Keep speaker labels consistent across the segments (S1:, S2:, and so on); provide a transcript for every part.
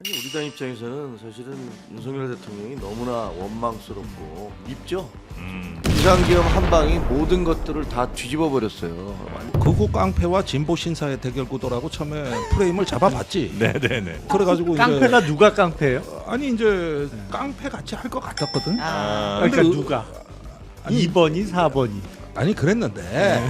S1: 아니, 우리 당 입장에서는 사실은 윤석열 대통령이 너무나 원망스럽고 밉죠. 비상계엄 한 방이 모든 것들을 다 뒤집어 버렸어요.
S2: 극우 깡패와 진보 신사의 대결 구도라고 처음에 프레임을 잡아봤지.
S3: 네네네.
S2: 그래가지고
S4: 깡패가 누가 깡패예요?
S2: 아니 이제 깡패 같이 할 것 같았거든.
S4: 그러니까
S2: 그-
S4: 누가? 2번이 4번이.
S2: 아니 그랬는데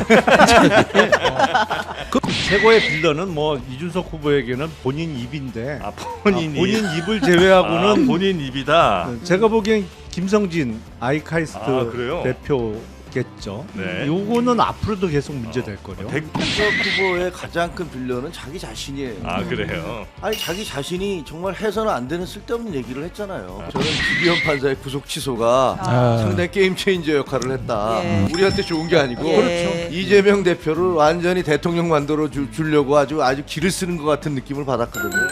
S4: 최고의 빌런은 뭐 이준석 후보에게는 본인 입인데
S3: 본인이
S4: 본인 입을 제외하고는
S3: 본인 입이다.
S4: 제가 보기엔 김성진 아이카이스트
S3: 그래요?
S4: 대표겠죠.
S3: 네.
S4: 요거는 앞으로도 계속 문제될 거요.
S1: 윤석열 후보의 가장 큰 빌런은 자기 자신이에요.
S3: 그래요.
S1: 아니 자기 자신이 정말 해서는 안 되는 쓸데없는 얘기를 했잖아요. 저는 김기현 판사의 구속 취소가 상당히 게임 체인저 역할을 했다.
S5: 예.
S1: 우리한테 좋은 게 아니고
S5: 예.
S1: 그렇죠. 이재명 대표를 완전히 대통령 만들어 주려고 아주 길을 쓰는 것 같은 느낌을 받았거든요.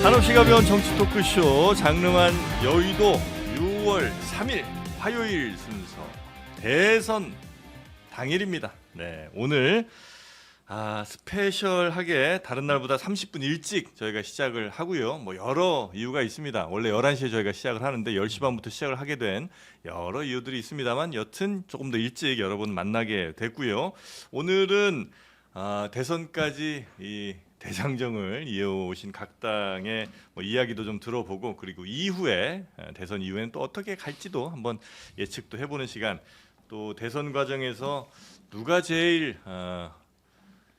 S3: 한없이 가벼운 정치 토크쇼 장릉한 여의도 6월 3일 화요일 순서 대선 당일입니다. 네, 오늘 스페셜하게 다른 날보다 30분 일찍 저희가 시작을 하고요. 뭐 여러 이유가 있습니다. 원래 11시에 저희가 시작을 하는데 10시 반부터 시작을 하게 된 여러 이유들이 있습니다만 여튼 조금 더 일찍 여러분 만나게 됐고요. 오늘은 대선까지 이 대장정을 이어오신 각 당의 뭐 이야기도 좀 들어보고 그리고 이후에 대선 이후에는 또 어떻게 갈지도 한번 예측도 해보는 시간, 또 대선 과정에서 누가 제일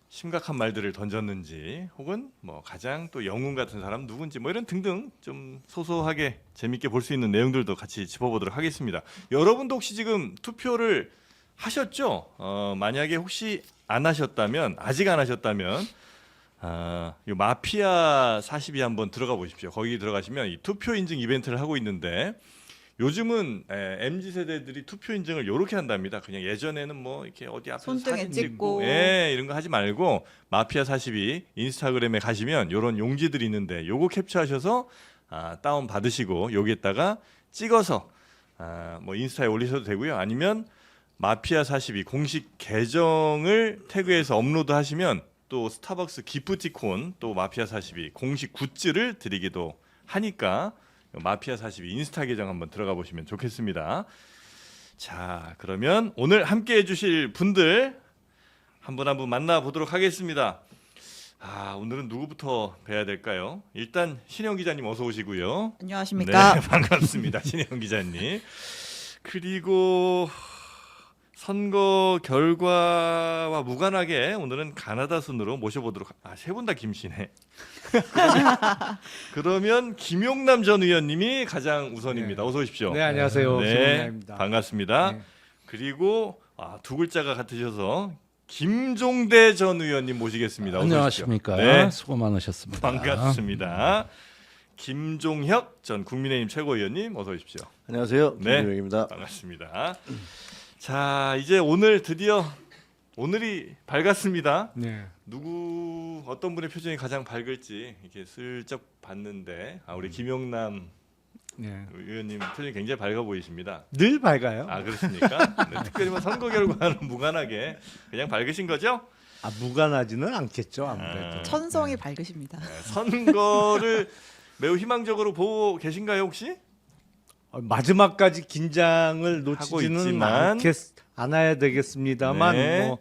S3: 심각한 말들을 던졌는지 혹은 뭐 가장 또 영웅 같은 사람 누군지 뭐 이런 등등 좀 소소하게 재밌게 볼 수 있는 내용들도 같이 짚어보도록 하겠습니다. 여러분도 혹시 지금 투표를 하셨죠? 만약에 혹시 안 하셨다면, 아직 안 하셨다면 이 마피아 42 한번 들어가 보십시오. 거기 들어가시면 이 투표 인증 이벤트를 하고 있는데 요즘은 MZ 세대들이 투표 인증을 이렇게 한답니다. 그냥 예전에는 뭐 이렇게 어디 앞에서
S5: 손등에
S3: 사진
S5: 찍고.
S3: 이런 거 하지 말고 마피아 42 인스타그램에 가시면 이런 용지들이 있는데 요거 캡처하셔서 다운 받으시고 여기에다가 찍어서 뭐 인스타에 올리셔도 되고요. 아니면 마피아 42 공식 계정을 태그해서 업로드 하시면 또 스타벅스 기프티콘 또 마피아 42 공식 굿즈를 드리기도 하니까 마피아 42 인스타 계정 한번 들어가 보시면 좋겠습니다. 자, 그러면 오늘 함께 해주실 분들 한 분 한 분 만나보도록 하겠습니다. 오늘은 누구부터 뵈야 될까요? 일단 신영 기자님 어서 오시고요.
S5: 안녕하십니까?
S3: 네, 반갑습니다. 신영 기자님. 그리고 선거 결과와 무관하게 오늘은 가나다 순으로 모셔보도록. 세 분 다 김씨네. 그러면 김용남 전 의원님이 가장 우선입니다. 어서 오십시오.
S4: 네, 안녕하세요.
S3: 네,
S4: 김용남입니다.
S3: 반갑습니다.
S4: 네.
S3: 그리고 두 글자가 같으셔서 김종대 전 의원님 모시겠습니다. 어서
S2: 안녕하십니까.
S3: 오십시오. 네,
S2: 수고 많으셨습니다.
S3: 반갑습니다. 김종혁 전 국민의힘 최고위원님 어서 오십시오.
S1: 안녕하세요.
S3: 네.
S1: 김유영입니다.
S3: 반갑습니다. 자, 이제 오늘 드디어 오늘이 밝았습니다.
S4: 네.
S3: 어떤 분의 표정이 가장 밝을지 이렇게 슬쩍 봤는데 우리 김용남
S4: 네.
S3: 의원님 표정이 굉장히 밝아 보이십니다.
S4: 늘 밝아요.
S3: 그렇습니까? 네, 특별히 뭐 선거 결과는 무관하게 그냥 밝으신 거죠?
S4: 무관하지는 않겠죠, 아무래도.
S5: 천성이 밝으십니다.
S3: 선거를 매우 희망적으로 보고 계신가요 혹시?
S4: 마지막까지 긴장을 놓치지는
S3: 있지만.
S4: 않아야 되겠습니다만
S3: 네.
S4: 뭐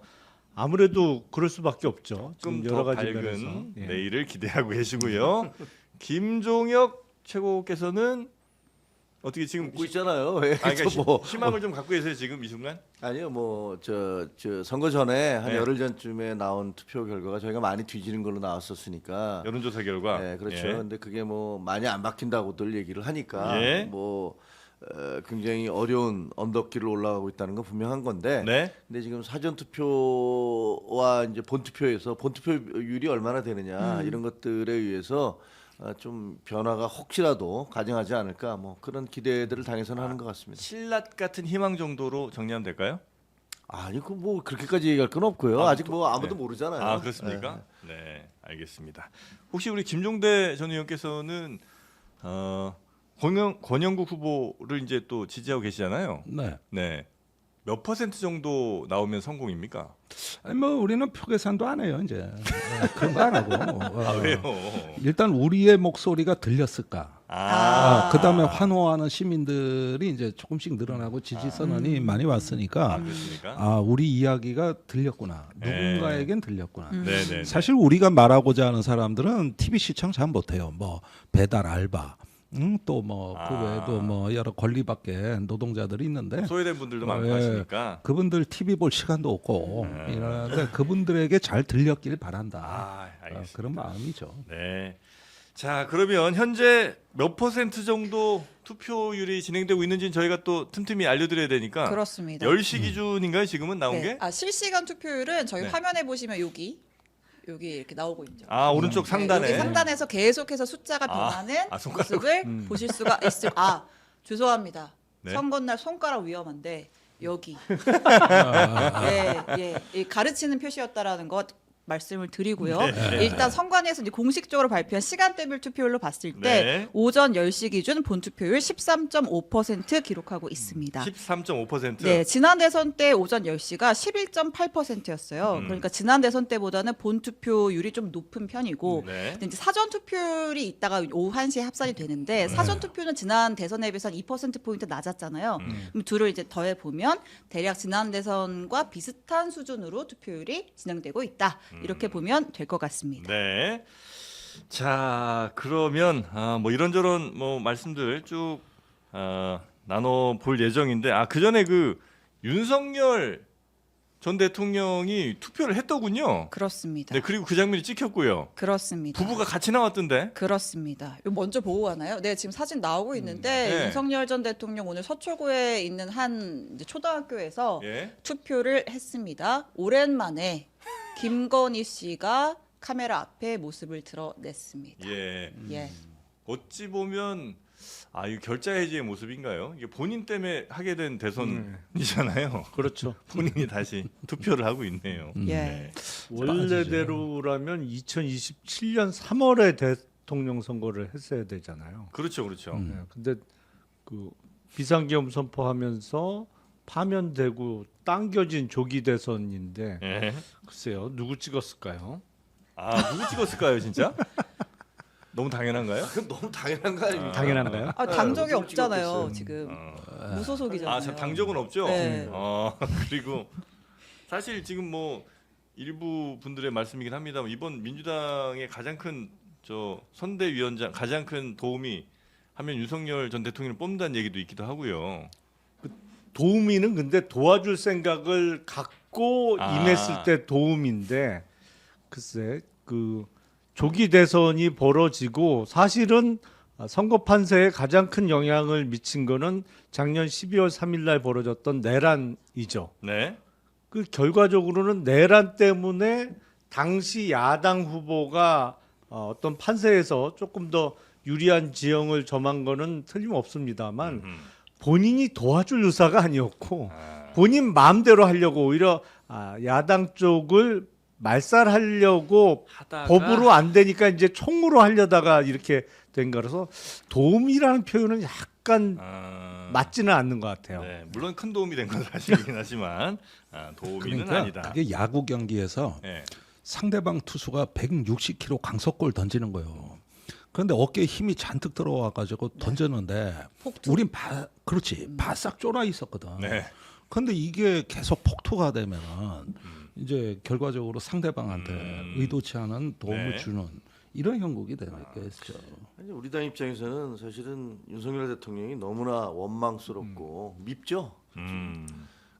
S4: 아무래도 그럴 수밖에 없죠.
S3: 조금
S4: 지금 여러
S3: 더
S4: 가지 면에서.
S3: 밝은
S4: 예.
S3: 내일을 기대하고 계시고요. 김종혁 최고께서는 어떻게 지금
S1: 웃고 있잖아요. 왜?
S3: 그러니까
S1: 뭐
S3: 희망을 좀 갖고 계세요 지금 이 순간?
S1: 아니요, 뭐 저 선거 전에 한
S3: 네.
S1: 열흘 전쯤에 나온 투표 결과가 저희가 많이 뒤지는 걸로 나왔었으니까.
S3: 여론조사 결과.
S1: 네, 그렇죠.
S3: 예.
S1: 근데 그게 뭐 많이 안 바뀐다고들 얘기를 하니까
S3: 예.
S1: 뭐 굉장히 어려운 언덕길을 올라가고 있다는 건 분명한 건데.
S3: 네.
S1: 근데 지금 사전 투표와 이제 본 투표에서 본 투표율이 얼마나 되느냐 이런 것들에 의해서 좀 변화가 혹시라도 가정하지 않을까 뭐 그런 기대들을 당해서는 하는 것 같습니다.
S3: 신랏 같은 희망 정도로 정리하면 될까요?
S1: 아니 그 뭐 그렇게까지 얘기할 건 없고요. 아직 뭐 아무도
S3: 네.
S1: 모르잖아요.
S3: 그렇습니까? 네, 알겠습니다. 혹시 우리 김종대 전 의원께서는 권영국 후보를 이제 또 지지하고 계시잖아요.
S2: 네.
S3: 네. 몇 퍼센트 정도 나오면 성공입니까?
S2: 아니 뭐 우리는 표 계산도 안 해요 이제. 그런 거 안 하고.
S3: 아 왜요?
S2: 일단 우리의 목소리가 들렸을까. 그다음에 환호하는 시민들이 이제 조금씩 늘어나고 지지 선언이 많이 왔으니까
S3: 그렇습니까?
S2: 우리 이야기가 들렸구나.
S3: 네.
S2: 누군가에겐 들렸구나.
S3: 네네.
S2: 사실 우리가 말하고자 하는 사람들은 TV 시청 잘 못해요. 뭐 배달 알바, 또 뭐 그 외에도 뭐 여러 권리밖에 노동자들이 있는데
S3: 소외된 분들도 많고
S2: 예,
S3: 하시니까.
S2: 그분들 TV 볼 시간도 없고 이러는데 그분들에게 잘 들렸길 바란다.
S3: 알겠습니다.
S2: 그런 마음이죠.
S3: 네. 자 그러면 현재 몇 퍼센트 정도 투표율이 진행되고 있는지는 저희가 또 틈틈이 알려드려야 되니까.
S5: 그렇습니다.
S3: 10시 기준인가요 지금은 나온
S5: 네.
S3: 게?
S5: 실시간 투표율은 저희
S3: 네.
S5: 화면에 보시면 여기 이렇게 나오고 있죠.
S3: 오른쪽 상단에.
S5: 여기 상단에서 계속해서 숫자가 변하는
S3: 손가락.
S5: 모습을 보실 수가 있을. 죄송합니다.
S3: 네.
S5: 선거날 손가락 위험한데 여기 이 가르치는 표시였다라는 것 말씀을 드리고요.
S3: 네.
S5: 일단 선관위에서 이제 공식적으로 발표한 시간대별 투표율로 봤을 때
S3: 네.
S5: 오전 10시 기준 본투표율 13.5% 기록하고 있습니다.
S3: 13.5%.
S5: 네, 지난 대선 때 오전 10시가 11.8%였어요. 그러니까 지난 대선 때보다는 본 투표율이 좀 높은 편이고,
S3: 네.
S5: 근데 이제 사전 투표율이 있다가 오후 1시에 합산이 되는데 사전 투표는 지난 대선에 비해서 한 2%포인트 낮았잖아요. 그럼 둘을 이제 더해 보면 대략 지난 대선과 비슷한 수준으로 투표율이 진행되고 있다. 이렇게 보면 될 것 같습니다.
S3: 네. 자 그러면 뭐 이런저런 뭐 말씀들 쭉 나눠 볼 예정인데 그 전에 그 윤석열 전 대통령이 투표를 했더군요.
S5: 그렇습니다.
S3: 네 그리고 그 장면이 찍혔고요.
S5: 그렇습니다.
S3: 부부가 같이 나왔던데.
S5: 그렇습니다. 이거 먼저 보고 가나요? 네, 지금 사진 나오고 있는데
S3: 네.
S5: 윤석열 전 대통령 오늘 서초구에 있는 한 이제 초등학교에서
S3: 예.
S5: 투표를 했습니다. 오랜만에 김건희 씨가 카메라 앞에 모습을 드러냈습니다.
S3: 예.
S5: 예.
S3: 어찌 보면 이 결자 해지의 모습인가요? 이게 본인 때문에 하게 된 대선이잖아요.
S4: 그렇죠.
S3: 본인이 다시 투표를 하고 있네요.
S5: 예.
S3: 네.
S4: 원래대로라면 2027년 3월에 대통령 선거를 했어야 되잖아요.
S3: 그렇죠, 그렇죠.
S4: 네, 근데 그 비상계엄 선포하면서 파면되고 당겨진 조기 대선인데
S3: 예.
S4: 글쎄요 누구 찍었을까요?
S3: 누구 찍었을까요, 진짜? 너무 당연한가요?
S1: 너무 당연한 거 아닙니까?
S4: 당연한가요?
S5: 당적이
S1: 어떻게
S5: 찍었겠어요.
S1: 찍었겠어요?
S5: 지금 무소속이잖아요.
S3: 참 당적은 없죠.
S5: 네.
S3: 그리고 사실 지금 뭐 일부 분들의 말씀이긴 합니다만 이번 민주당의 가장 큰 선대위원장 가장 큰 도움이 하면 윤석열 전 대통령을 뽑는다는 얘기도 있기도 하고요.
S4: 도우미는 근데 도와줄 생각을 갖고 임했을 때 도움인데 글쎄 그 조기 대선이 벌어지고 사실은 선거 판세에 가장 큰 영향을 미친 거는 작년 12월 3일 날 벌어졌던 내란이죠.
S3: 네.
S4: 그 결과적으로는 내란 때문에 당시 야당 후보가 어떤 판세에서 조금 더 유리한 지형을 점한 거는 틀림없습니다만 본인이 도와줄 의사가 아니었고 본인 마음대로 하려고 오히려 야당 쪽을 말살하려고
S3: 하다가
S4: 법으로 안 되니까 이제 총으로 하려다가 이렇게 된 거라서 도움이라는 표현은 약간 맞지는 않는 것 같아요.
S3: 네, 물론 큰 도움이 된 건 사실이긴 하지만 도움이는
S2: 그러니까
S3: 아니다.
S2: 그게 야구 경기에서
S3: 네.
S2: 상대방 투수가 160km 강속골 던지는 거예요. 그런데 어깨에 힘이 잔뜩 들어와 가지고 던졌는데
S5: 폭투.
S2: 우린 그렇지 바싹 쫄아 있었거든.
S3: 네.
S2: 그런데 이게 계속 폭투가 되면은 이제 결과적으로 상대방한테 의도치 않은 도움을
S3: 네.
S2: 주는 이런 형국이 되겠죠.
S1: 아니, 우리 당 입장에서는 사실은 윤석열 대통령이 너무나 원망스럽고 밉죠.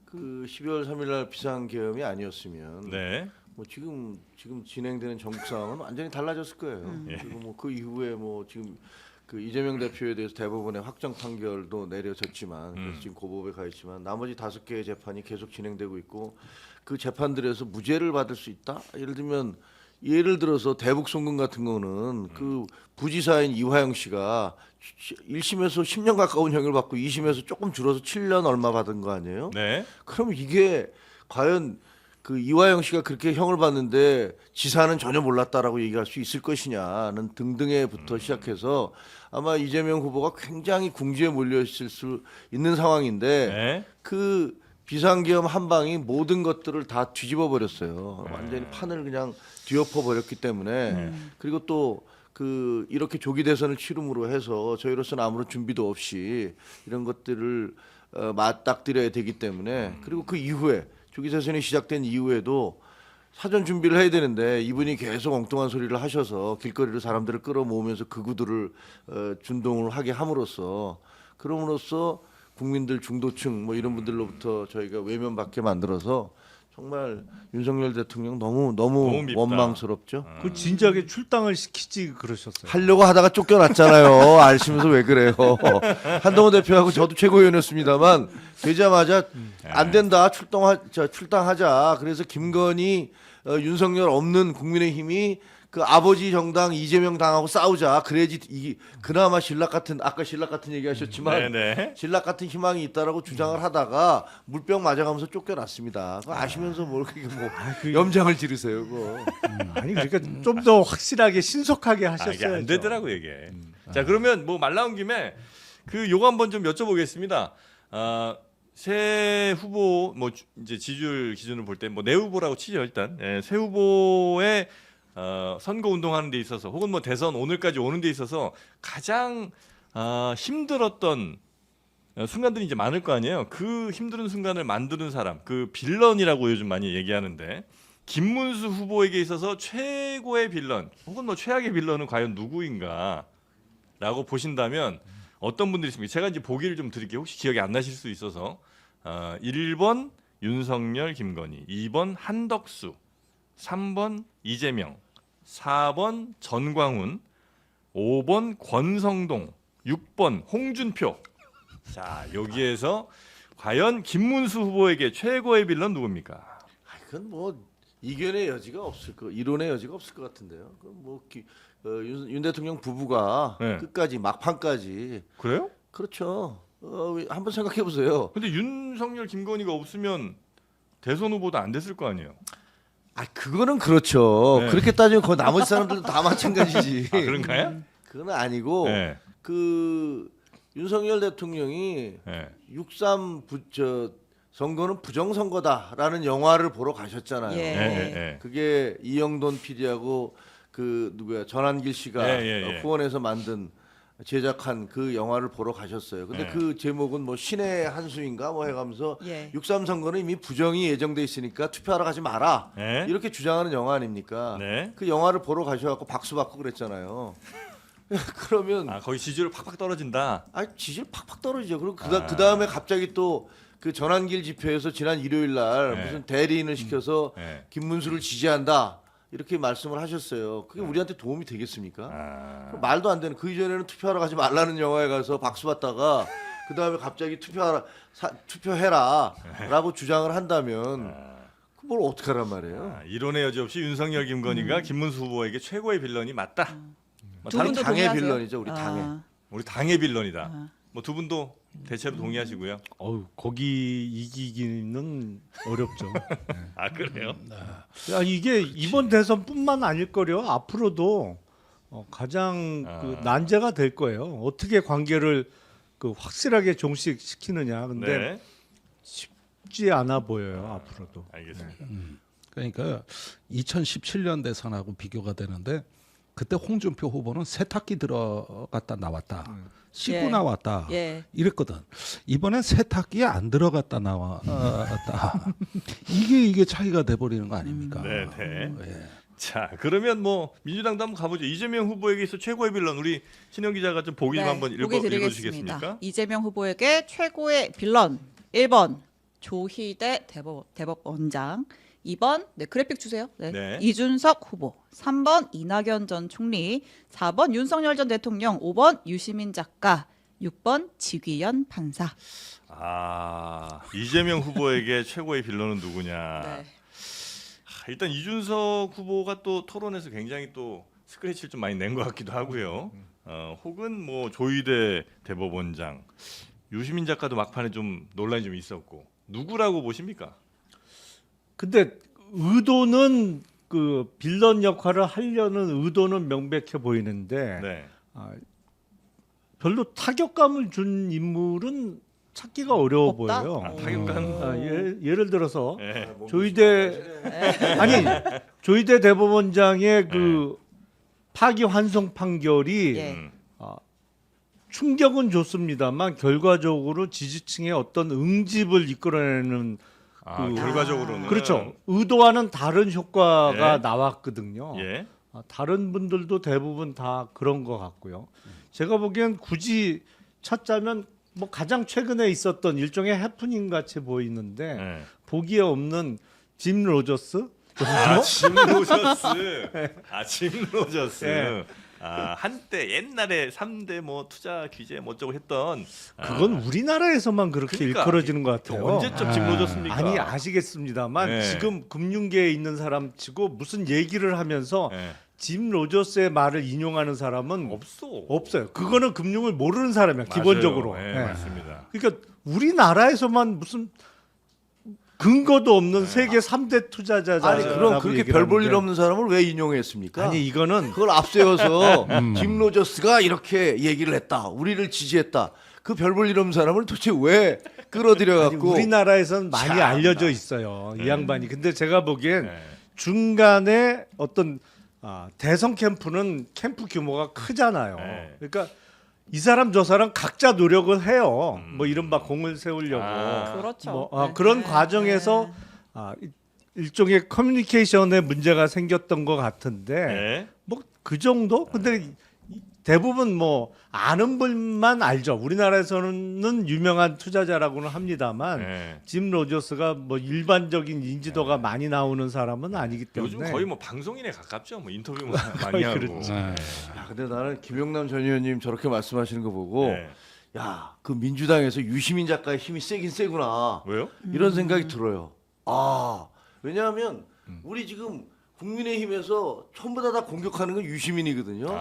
S1: 그 12월 3일날 비상계엄이 아니었으면
S3: 네.
S1: 뭐 지금 진행되는 전국 상황은 완전히 달라졌을 거예요. 그리고 뭐 그 이후에 뭐 지금 그 이재명 대표에 대해서 대법원의 확정 판결도 내려졌지만 그래서 지금 고법에 가 있지만 나머지 5개의 재판이 계속 진행되고 있고 그 재판들에서 무죄를 받을 수 있다. 예를 들어서 대북 송금 같은 거는 그 부지사인 이화영 씨가 1심에서 10년 가까운 형을 받고 2심에서 조금 줄어서 7년 얼마 받은 거 아니에요?
S3: 네.
S1: 그럼 이게 과연 그 이화영 씨가 그렇게 형을 받는데 지사는 전혀 몰랐다라고 얘기할 수 있을 것이냐는 등등에부터 시작해서 아마 이재명 후보가 굉장히 궁지에 몰려 있을 수 있는 상황인데
S3: 네.
S1: 그 비상계엄 한 방이 모든 것들을 다 뒤집어 버렸어요. 완전히 판을 그냥 뒤엎어 버렸기 때문에 그리고 또 그 이렇게 조기 대선을 치름으로 해서 저희로서는 아무런 준비도 없이 이런 것들을 맞닥뜨려야 되기 때문에 그리고 그 이후에 조기 대선이 시작된 이후에도 사전 준비를 해야 되는데 이분이 계속 엉뚱한 소리를 하셔서 길거리로 사람들을 끌어모으면서 극우들을 준동을 하게 함으로써 그럼으로써 국민들 중도층 뭐 이런 분들로부터 저희가 외면받게 만들어서 정말 윤석열 대통령 너무
S3: 너무 밉다.
S1: 원망스럽죠.
S4: 그 진작에 출당을 시키지 그러셨어요.
S1: 하려고 하다가 쫓겨났잖아요. 아시면서 왜 그래요? 한동훈 대표하고 저도 최고위원이었습니다만 되자마자 안 된다 출당하자. 그래서 김건희 윤석열 없는 국민의힘이 그 아버지 정당 이재명 당하고 싸우자. 그래야지 이 그나마 신락 같은 아까 신락 같은 얘기하셨지만
S3: 네네.
S1: 신락 같은 희망이 있다라고 주장을 하다가 물병 맞아가면서 쫓겨났습니다. 그거 아시면서 뭘 그렇게 뭐 염장을 지르세요, 그거.
S4: 아니 그러니까 좀 더 확실하게 신속하게
S3: 아, 이게
S4: 하셨어요.
S3: 안 되더라고 이게. 자 그러면 뭐 말 나온 김에 그 요거 한번 좀 여쭤보겠습니다. 새 후보 뭐 이제 지지율 기준으로 볼 때 뭐 내 후보라고 치죠 일단. 예, 새 후보의 선거 운동하는 데 있어서 혹은 뭐 대선 오늘까지 오는 데 있어서 가장 힘들었던 순간들이 이제 많을 거 아니에요. 그 힘든 순간을 만드는 사람, 그 빌런이라고 요즘 많이 얘기하는데 김문수 후보에게 있어서 최고의 빌런 혹은 뭐 최악의 빌런은 과연 누구인가라고 보신다면 어떤 분들이 있습니까? 제가 이제 보기를 좀 드릴게요. 혹시 기억이 안 나실 수 있어서 1번 윤석열, 김건희, 2번 한덕수, 3번 이재명, 4번 전광훈, 5번 권성동, 6번 홍준표. 자 여기에서 과연 김문수 후보에게 최고의 빌런 누굽니까?
S1: 그건 뭐 이견의 여지가 없을 거, 이론의 여지가 없을 것 같은데요. 윤 대통령 부부가
S3: 네.
S1: 끝까지 막판까지
S3: 그래요?
S1: 그렇죠. 한번 생각해 보세요.
S3: 근데 윤석열, 김건희가 없으면 대선 후보도 안 됐을 거 아니에요?
S1: 그거는 그렇죠.
S3: 네.
S1: 그렇게 따지면 그 나머지 사람들도 다 마찬가지지.
S3: 아 그런가요?
S1: 그건 아니고
S3: 네.
S1: 그 윤석열 대통령이
S3: 네.
S1: 6.3 선거는 부정선거다라는 영화를 보러 가셨잖아요.
S5: 예.
S3: 네.
S1: 그게 이영돈 PD하고 그 누구야 전한길 씨가
S3: 예.
S1: 후원해서 만든 제작한 그 영화를 보러 가셨어요. 근데
S3: 네.
S1: 그 제목은 뭐 신의 한 수인가 뭐 해가면서
S5: 예.
S1: 6.3 선거는 이미 부정이 예정돼 있으니까 투표하러 가지 마라.
S3: 네.
S1: 이렇게 주장하는 영화 아닙니까?
S3: 네.
S1: 그 영화를 보러 가셔갖고 박수 받고 그랬잖아요. 그러면
S3: 아 거기 지지율 팍팍 떨어진다.
S1: 지지율 팍팍 떨어지죠. 그리고 그 다음에 갑자기 또 그 전환길 집회에서 지난 일요일 날
S3: 네.
S1: 무슨 대리인을 시켜서
S3: 네.
S1: 김문수를 지지한다 이렇게 말씀을 하셨어요. 그게 우리한테 도움이 되겠습니까?
S3: 아,
S1: 말도 안 되는 그 이전에는 투표하러 가지 말라는 영화에 가서 박수 받다가 그 다음에 갑자기 투표해라라고 주장을 한다면 그걸 어떻게 하란 말이에요?
S3: 이론의 여지 없이 윤석열, 김건희가 김문수 후보에게 최고의 빌런이 맞다. 뭐
S5: 두
S3: 다른
S5: 분도
S1: 당의
S5: 동의하세요?
S1: 빌런이죠, 우리 당의.
S3: 우리 당의 빌런이다. 뭐 두 분도 대체로 동의하시고요.
S4: 거기 이기기는 어렵죠.
S3: 아 그래요?
S4: 아니 이게 이번 대선뿐만 아닐 거요. 앞으로도 가장 그 난제가 될 거예요. 어떻게 관계를 그 확실하게 종식시키느냐. 근데
S3: 네.
S4: 쉽지 않아 보여요. 앞으로도.
S3: 알겠습니다.
S2: 그러니까 2017년 대선하고 비교가 되는데 그때 홍준표 후보는 세탁기 들어갔다 나왔다. 씻고
S5: 예.
S2: 나왔다.
S5: 예.
S2: 이랬거든. 이번엔 세탁기에 안 들어갔다 나왔다. 이게 차이가 돼 버리는 거 아닙니까?
S3: 네, 네.
S2: 예.
S3: 자 그러면 뭐 민주당도 한번 가보죠. 이재명 후보에게 있어 최고의 빌런 우리 신영 기자가 좀 보기 좀 한번
S5: 보기
S3: 읽어주시겠습니까?
S5: 이재명 후보에게 최고의 빌런 1번 조희대 대법원장 2번 그래픽 주세요.
S3: 네.
S5: 이준석 후보 3번 이낙연 전 총리 4번 윤석열 전 대통령 5번 유시민 작가 6번 지귀현 판사.
S3: 이재명 후보에게 최고의 빌런은 누구냐?
S5: 네.
S3: 일단 이준석 후보가 또 토론에서 굉장히 또 스크래치를 좀 많이 낸 것 같기도 하고요. 혹은 뭐 조희대 대법원장, 유시민 작가도 막판에 좀 논란이 좀 있었고 누구라고 보십니까?
S4: 근데 의도는 그 빌런 역할을 하려는 의도는 명백해 보이는데
S3: 네.
S4: 별로 타격감을 준 인물은 찾기가 어려워
S5: 없다?
S4: 보여요.
S3: 타격감.
S4: 예를 들어서
S3: 네.
S4: 조희대 아니 조희대 대법원장의 그 파기 환송 판결이
S5: 예.
S4: 충격은 좋습니다만 결과적으로 지지층의 어떤 응집을 이끌어내는
S3: 결과적으로는
S4: 그렇죠. 의도와는 다른 효과가
S3: 예.
S4: 나왔거든요.
S3: 예.
S4: 다른 분들도 대부분 다 그런 것 같고요. 제가 보기엔 굳이 찾자면 뭐 가장 최근에 있었던 일종의 해프닝 같이 보이는데
S3: 예.
S4: 보기에 없는 짐 로저스
S3: 짐 로저스. 짐 로저스.
S4: 예.
S3: 한때 옛날에 3대 뭐 투자 규제 뭐 어쩌고 했던
S4: 그건 우리나라에서만 그렇게
S3: 그러니까,
S4: 일컬어지는 것 같아요.
S3: 언제적 짐 로저스입니까?
S4: 아니 아시겠습니다만
S3: 네.
S4: 지금 금융계에 있는 사람치고 무슨 얘기를 하면서
S3: 예.
S4: 짐 로저스의 말을 인용하는 사람은
S3: 없어.
S4: 없어요. 그거는 금융을 모르는 사람이야
S3: 맞아요.
S4: 기본적으로.
S3: 예,
S4: 예.
S3: 맞습니다.
S4: 그러니까 우리나라에서만 무슨 근거도 없는 세계 3대 투자자자.
S1: 아니 그럼 그렇게 별 볼 일 없는 사람을 왜 인용했습니까?
S4: 아니 이거는
S1: 그걸 앞세워서 짐 로저스가 이렇게 얘기를 했다. 우리를 지지했다. 그 별 볼 일 없는 사람을 도대체 왜 끌어들여
S4: 아니,
S1: 갖고
S4: 우리나라에서는 많이
S1: 참나.
S4: 알려져 있어요. 이 양반이. 근데 제가 보기엔
S3: 예.
S4: 중간에 어떤 대선 캠프는 캠프 규모가 크잖아요.
S3: 네.
S4: 그러니까 이 사람 저 사람 각자 노력을 해요. 뭐 이른바 공을 세우려고.
S5: 그렇죠.
S4: 뭐,
S5: 네.
S4: 그런
S5: 네.
S4: 과정에서 일종의 커뮤니케이션에 문제가 생겼던 것 같은데
S3: 예.
S4: 뭐 그 정도? 근데 대부분 뭐 아는 분만 알죠. 우리나라에서는 유명한 투자자라고는 합니다만
S3: 예.
S4: 짐 로저스가 뭐 일반적인 인지도가 많이 나오는 사람은 아니기 때문에
S3: 요즘 거의 뭐 방송인에 가깝죠. 뭐 인터뷰 많이
S4: 거의
S3: 하고.
S4: 그렇죠.
S2: 네.
S1: 야, 근데 나는 김용남 전 의원님 저렇게 말씀하시는 거 보고
S3: 예.
S1: 야, 그 민주당에서 유시민 작가의 힘이 세긴 세구나.
S3: 왜요?
S1: 이런 생각이 들어요. 왜냐하면 우리 지금 국민의힘에서 전부 다 공격하는 건 유시민이거든요.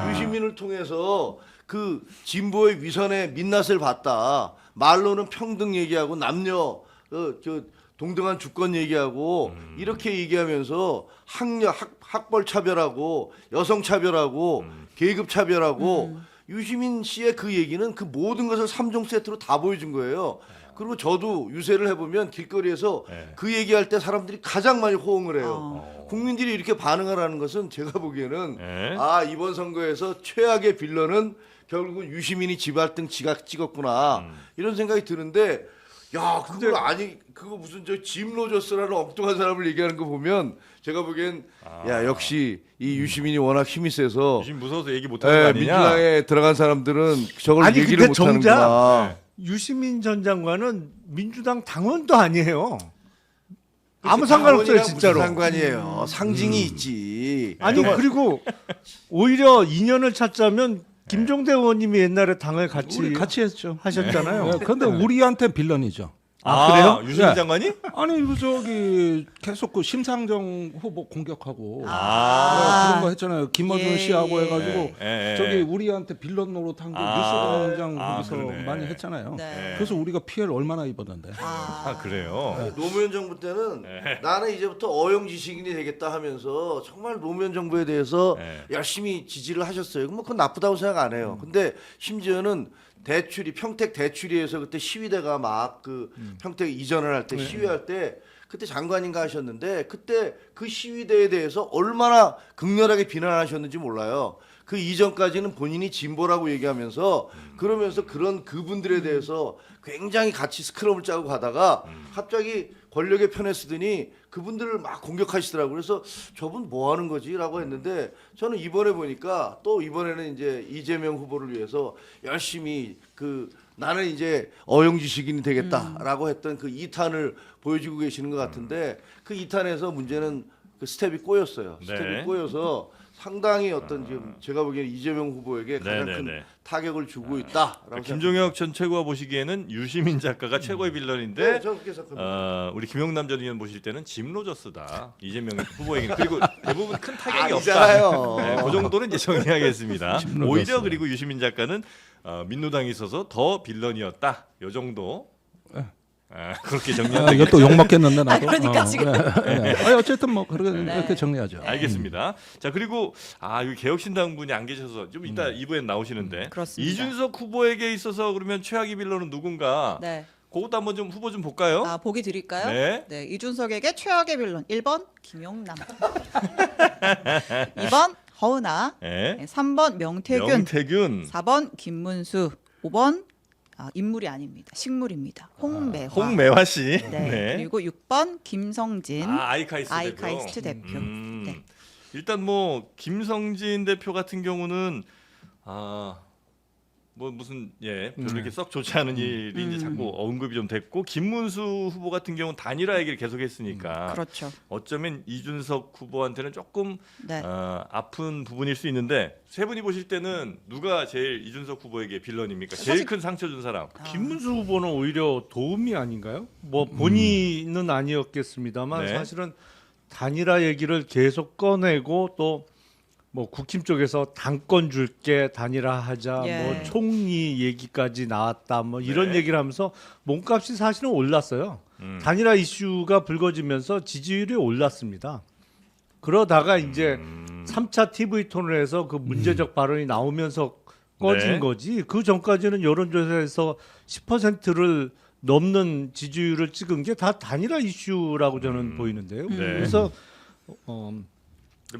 S1: 유시민을 통해서 그 진보의 위선의 민낯을 봤다. 말로는 평등 얘기하고 남녀 저 동등한 주권 얘기하고 이렇게 얘기하면서 학벌 차별하고 여성 차별하고 계급 차별하고 유시민 씨의 그 얘기는 그 모든 것을 3종 세트로 다 보여준 거예요. 그리고 저도 유세를 해보면 길거리에서
S3: 네.
S1: 그 얘기할 때 사람들이 가장 많이 호응을 해요. 국민들이 이렇게 반응을 하는 것은 제가 보기에는
S3: 네.
S1: 이번 선거에서 최악의 빌런은 결국은 유시민이 지발등 지가 찍었구나 이런 생각이 드는데 야 그거 무슨 저 짐 로저스라는 엉뚱한 사람을 얘기하는 거 보면 제가 보기엔 야 역시 이 유시민이 워낙 힘이 세서
S3: 요즘 무서워서 얘기 못 하는 거 아니냐?
S1: 민주당에 들어간 사람들은 저걸
S4: 아니,
S1: 얘기를
S4: 근데
S1: 못
S4: 정작
S1: 하는구나.
S4: 유시민 전 장관은 민주당 당원도 아니에요. 아무 상관없어요,
S1: 당원이랑
S4: 진짜로.
S1: 무슨 상관이에요. 상징이 있지.
S4: 아니 그리고 오히려 인연을 찾자면 김종대 의원님이 옛날에 당을
S2: 우리 같이 했죠.
S4: 하셨잖아요.
S2: 네, 근데 우리한테 빌런이죠.
S4: 그래요?
S3: 유시민
S2: 네.
S3: 장관이?
S2: 아니 그 저기 계속 그 심상정 후보 공격하고 그런 거 했잖아요. 김어준
S5: 예,
S2: 씨하고
S5: 예.
S2: 해가지고
S3: 예, 예.
S2: 저기 우리한테 빌런 노릇한 거 뉴스공장 거기서
S3: 그러네.
S2: 많이 했잖아요.
S5: 네.
S2: 그래서 우리가 피해를 얼마나 입었는데.
S3: 그래요.
S1: 노무현 정부 때는 나는 이제부터 어용지식인이 되겠다 하면서 정말 노무현 정부에 대해서 열심히 지지를 하셨어요. 뭐 그건 나쁘다고 생각 안 해요. 근데 심지어는 평택 대추리에서 그때 시위대가 막 그 평택 이전을 할 때 시위할 때 그때 장관인가 하셨는데 그때 그 시위대에 대해서 얼마나 극렬하게 비난하셨는지 몰라요. 그 이전까지는 본인이 진보라고 얘기하면서 그러면서 그런 그분들에 대해서 굉장히 같이 스크럼을 짜고 가다가 갑자기 권력의 편에 쓰더니 그분들을 막 공격하시더라고요. 그래서 저분 뭐 하는 거지라고 했는데 저는 이번에 보니까 또 이번에는 이제 이재명 후보를 위해서 열심히 나는 이제 어용지식인이 되겠다라고 했던 그 2탄을 보여주고 계시는 것 같은데 그 2탄에서 문제는 그 스텝이 꼬였어요.
S3: 네.
S1: 스텝이 꼬여서 상당히 어떤 지금 제가 보기에는 이재명 후보에게 가장 큰
S3: 네네네.
S1: 타격을 주고 있다라고
S3: 김종혁 전 최고가 보시기에는 유시민 작가가 최고의 빌런인데
S1: 네, 저는 그렇게 생각합니다.
S3: 우리 김용남 전 의원 보실 때는 짐 로저스다. 이재명 후보에게는 그리고 대부분 큰 타격이
S1: 아니잖아요.
S3: 없다. 네, 그 정도는 이제 정리하겠습니다.
S2: 짐 로저스.
S3: 오히려 그리고 유시민 작가는 민노당에 있어서 더 빌런이었다. 요 정도. 그렇게
S2: 아,
S3: 정리하는
S2: 이거 또 욕 먹겠는데 나도.
S5: 그러니까 지금.
S2: 아니, 어쨌든 뭐 그렇게
S5: 네.
S2: 이렇게 정리하죠.
S3: 알겠습니다. 자 그리고 여기 개혁신당 분이 안 계셔서 좀 이따 2부에 나오시는데
S5: 그렇습니다.
S3: 이준석 후보에게 있어서 그러면 최악의 빌런은 누군가?
S5: 네.
S3: 그것도 한번 좀 후보 좀 볼까요?
S5: 보기 드릴까요?
S3: 네.
S5: 네. 이준석에게 최악의 빌런 1번 김용남, 2번 허은하,
S3: 네.
S5: 네, 3번 명태균,
S3: 명태균,
S5: 4번 김문수, 5번 인물이 아닙니다. 식물입니다. 홍매화.
S3: 홍매화 씨.
S5: 네. 그리고 6번 김성진,
S3: 아이카이스트 대표.
S5: 아이카이스트 대표. 네.
S3: 일단 뭐 김성진 대표 같은 경우는 뭐 무슨 별로 이렇게 썩 좋지 않은 일이 이제 자꾸 언급이 좀 됐고 김문수 후보 같은 경우는 단일화 얘기를 계속했으니까
S5: 그렇죠.
S3: 어쩌면 이준석 후보한테는 조금
S5: 네.
S3: 아픈 부분일 수 있는데 세 분이 보실 때는 누가 제일 이준석 후보에게 빌런입니까? 제일
S5: 사실-
S3: 큰 상처 준 사람.
S4: 김문수 후보는 오히려 도움이 아닌가요? 뭐 본인은 아니었겠습니다만
S3: 네.
S4: 사실은 단일화 얘기를 계속 꺼내고 또 뭐 국힘 쪽에서 당권 줄게 단일화하자
S5: 예.
S4: 뭐 총리 얘기까지 나왔다 뭐 이런
S3: 네.
S4: 얘기를 하면서 몸값이 사실은 올랐어요.
S3: 음.
S4: 단일화 이슈가 불거지면서 지지율이 올랐습니다. 그러다가 이제 3차 TV 토론에서 그 문제적 발언이 나오면서 꺼진
S3: 네.
S4: 거지. 그 전까지는 여론조사에서 10%를 넘는 지지율을 찍은 게 다 단일화 이슈라고 저는 보이는데요.
S3: 네.
S4: 그래서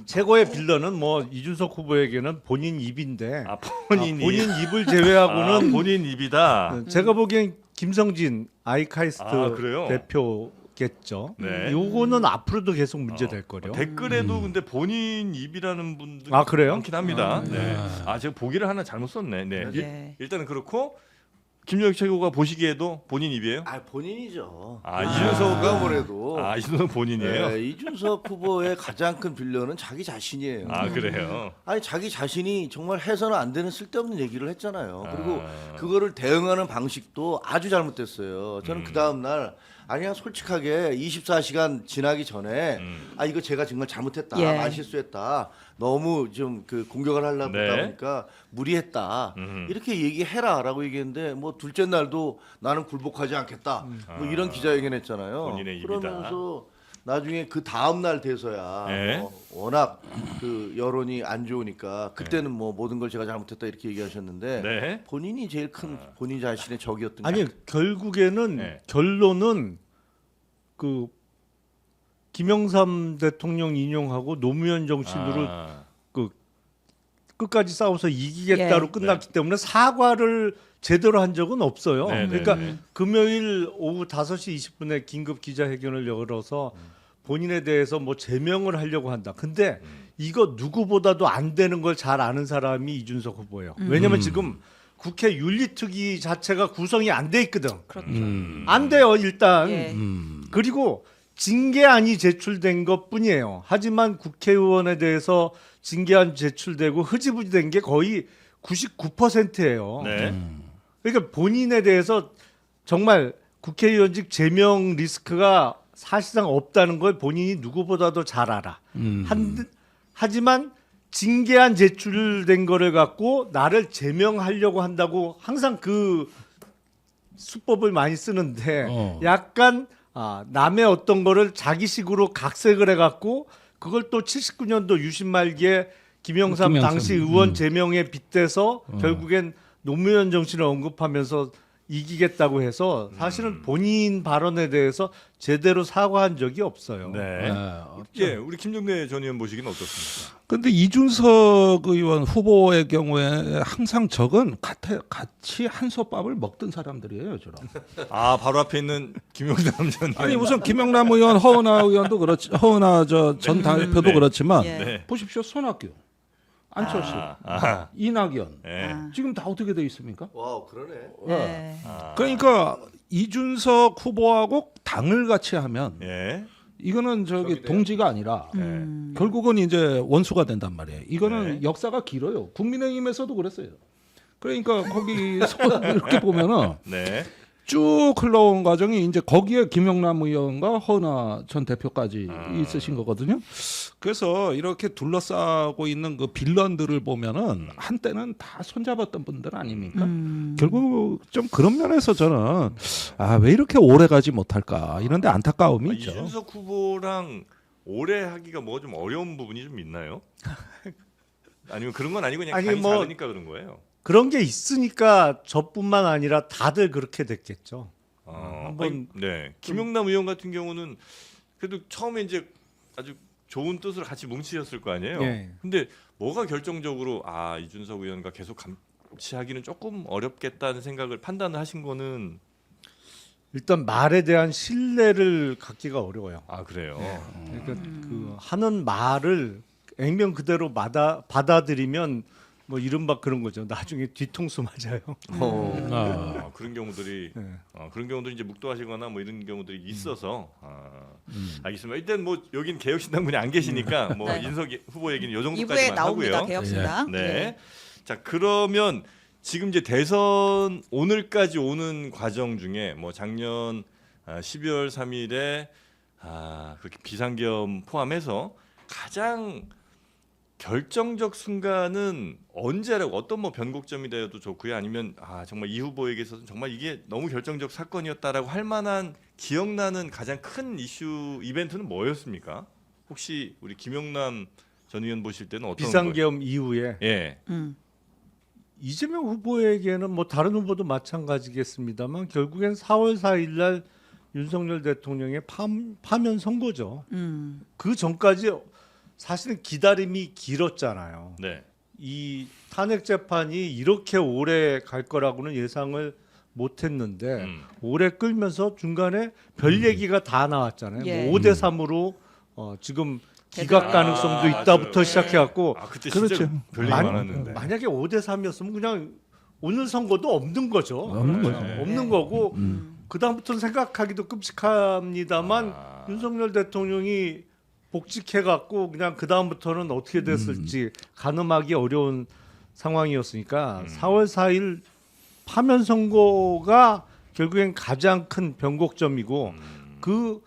S4: 최고의 빌런은 뭐 이준석 후보에게는 본인 입인데
S3: 본인이
S4: 본인 입을 제외하고는
S3: 본인 입이다.
S4: 제가 보기엔 김성진 아이카이스트
S3: 그래요?
S4: 대표겠죠.
S3: 네.
S4: 요거는 앞으로도 계속 문제 될 거요.
S3: 댓글에도 근데 본인 입이라는 분들이
S4: 그래요?
S3: 많긴 합니다. 네. 제가 보기를 하나 잘못 썼네. 네.
S5: 네.
S3: 일단은 그렇고 김정일 최고가 보시기에도 본인 입이에요?
S1: 본인이죠.
S3: 이준석은
S1: 아무래도
S3: 이준석 본인이에요.
S1: 네, 이준석 후보의 가장 큰 빌런은 자기 자신이에요.
S3: 그래요.
S1: 아니 자기 자신이 정말 해서는 안 되는 쓸데없는 얘기를 했잖아요. 그리고
S3: 아.
S1: 그거를 대응하는 방식도 아주 잘못됐어요. 저는 그 다음 날 그냥 솔직하게 24시간 지나기 전에 이거 제가 정말 잘못했다,
S5: 예.
S1: 말실수했다, 너무 좀 그 공격을 하려다
S3: 네.
S1: 보니까 무리했다 이렇게 얘기해라라고 얘기했는데 뭐 둘째 날도 나는 굴복하지 않겠다 뭐 이런 기자회견했잖아요.
S3: 본인의 입이다.
S1: 그러면서 나중에 그 다음 날 돼서야
S3: 네.
S1: 워낙 그 여론이 안 좋으니까 그때는 뭐 모든 걸 제가 잘못했다 이렇게 얘기하셨는데
S3: 네.
S1: 본인이 제일 큰 본인 자신의 적이었던 것
S4: 아니 결국에는
S3: 네.
S4: 결론은 그 김영삼 대통령 인용하고 노무현 정신으로 그 끝까지 싸워서 이기겠다로
S5: 예.
S4: 끝났기 때문에 사과를 제대로 한 적은 없어요.
S3: 네,
S4: 그러니까
S3: 네, 네.
S4: 금요일 오후 5시 20분에 긴급 기자회견을 열어서 본인에 대해서 뭐 제명을 하려고 한다. 근데 이거 누구보다도 안 되는 걸 잘 아는 사람이 이준석 후보예요. 왜냐면 지금 국회 윤리특위 자체가 구성이 안 돼 있거든.
S5: 그렇죠.
S4: 안 돼요, 일단.
S5: 예.
S4: 그리고 징계안이 제출된 것뿐이에요. 하지만 국회의원에 대해서 징계안 제출되고 흐지부지된 게 거의 99%예요.
S3: 네.
S4: 그러니까 본인에 대해서 정말 국회의원직 제명 리스크가 사실상 없다는 걸 본인이 누구보다도 잘 알아. 하지만 징계안 제출된 거를 갖고 나를 제명하려고 한다고 항상 그 수법을 많이 쓰는데 약간 남의 어떤 거를 자기식으로 각색을 해갖고 그걸 또 79년도 유신 말기에 김영삼 당시 의원 제명에 빗대서 결국엔 노무현 정신을 언급하면서 이기겠다고 해서 사실은 본인 발언에 대해서 제대로 사과한 적이 없어요.
S3: 네. 우리 김종대 전 의원 보시기는 어떻습니까?
S2: 근데 이준석 의원 후보의 경우에 항상 적은 같이 한솥밥을 먹던 사람들이에요, 저랑.
S3: 바로 앞에 있는 김용남 전
S2: 아니 무슨 김영남 의원, 허은하 의원도 그렇지, 허은하 전 대표도 그렇지만
S5: 예.
S3: 네.
S2: 보십시오, 손학규, 안철수, 이낙연
S3: 네.
S2: 지금 다 어떻게 돼 있습니까?
S1: 와우 그러네.
S5: 네.
S2: 그러니까 이준석 후보하고 당을 같이 하면
S3: 예.
S2: 이거는 동지가 아니라 결국은 이제 원수가 된단 말이에요. 이거는
S3: 네.
S2: 역사가 길어요. 국민의힘에서도 그랬어요. 그러니까 거기서 이렇게 보면은
S3: 네.
S2: 쭉 흘러온 과정이 이제 거기에 김영남 의원과 허은하 전 대표까지 있으신 거거든요. 그래서 이렇게 둘러싸고 있는 그 빌런들을 보면은 한때는 다 손잡았던 분들 아닙니까? 결국 좀 그런 면에서 저는 왜 이렇게 오래 가지 못할까 이런데 안타까움이 있죠.
S3: 이준석 후보랑 오래 하기가 뭐 좀 어려운 부분이 좀 있나요? 아니면 그런 건 아니고 그냥
S4: 아니,
S3: 간이
S4: 뭐-
S3: 작으니까 그런 거예요.
S4: 그런 게 있으니까 저뿐만 아니라 다들 그렇게 됐겠죠. 한번-
S3: 아니, 네. 김용남 의원 같은 경우는 그래도 처음에 이제 아주 좋은 뜻으로 같이 뭉치셨을 거 아니에요.
S4: 예.
S3: 근데 뭐가 결정적으로 이준석 의원과 계속 같이 하기는 조금 어렵겠다는 생각을 판단을 하신 거는
S4: 일단 말에 대한 신뢰를 갖기가 어려워요.
S3: 그래요.
S4: 그러니까 그 하는 말을 액면 그대로 받아들이면 뭐 이른바 그런 거죠. 나중에 뒤통수 맞아요.
S3: 그런 경우들이
S4: 네.
S3: 그런 경우들이 이제 묵도하시거나 뭐 이런 경우들이 있어서 알겠습니다. 일단 뭐 여긴 개혁신당 분이 안 계시니까 뭐
S5: 네.
S3: 인석 후보 얘기는 요
S5: 2부에
S3: 정도까지만
S5: 나옵니다.
S3: 하고요.
S5: 개혁신당.
S3: 네. 자 그러면 지금 이제 대선 오늘까지 오는 과정 중에 뭐 작년 12월 3일에 그렇게 비상계엄 포함해서 가장 결정적 순간은 언제라고 어떤 뭐 변곡점이 되어도 좋고요. 아니면 정말 이 후보에게 있어서 정말 이게 너무 결정적 사건이었다라고 할 만한 기억나는 가장 큰 이슈 이벤트는 뭐였습니까? 혹시 우리 김영남 전 의원 보실 때는 어떤
S4: 비상계엄 이후에
S3: 거예요? 예.
S4: 이재명 후보에게는 뭐 다른 후보도 마찬가지겠습니다만 결국엔 4월 4일 날 윤석열 대통령의 파면 선고죠. 그 전까지 사실은 기다림이 길었잖아요.
S3: 네.
S4: 이 탄핵 재판이 이렇게 오래 갈 거라고는 예상을 못했는데 오래 끌면서 중간에 별 얘기가 다 나왔잖아요.
S5: 예.
S4: 뭐 5대 3으로 지금 기각 가능성도 있다부터
S3: 맞아요.
S4: 시작해갖고
S3: 그때
S2: 그렇죠.
S3: 진짜 별일이
S4: 만-
S3: 많았는데.
S4: 만약에 5대 3이었으면 그냥 오늘 선거도 없는 거죠.
S2: 없는
S3: 거죠.
S4: 없는 거고 그 다음부터는 생각하기도 끔찍합니다만 윤석열 대통령이 복직해갖고 그냥 그 다음부터는 어떻게 됐을지 가늠하기 어려운 상황이었으니까 4월 4일 파면 선고가 결국엔 가장 큰 변곡점이고 그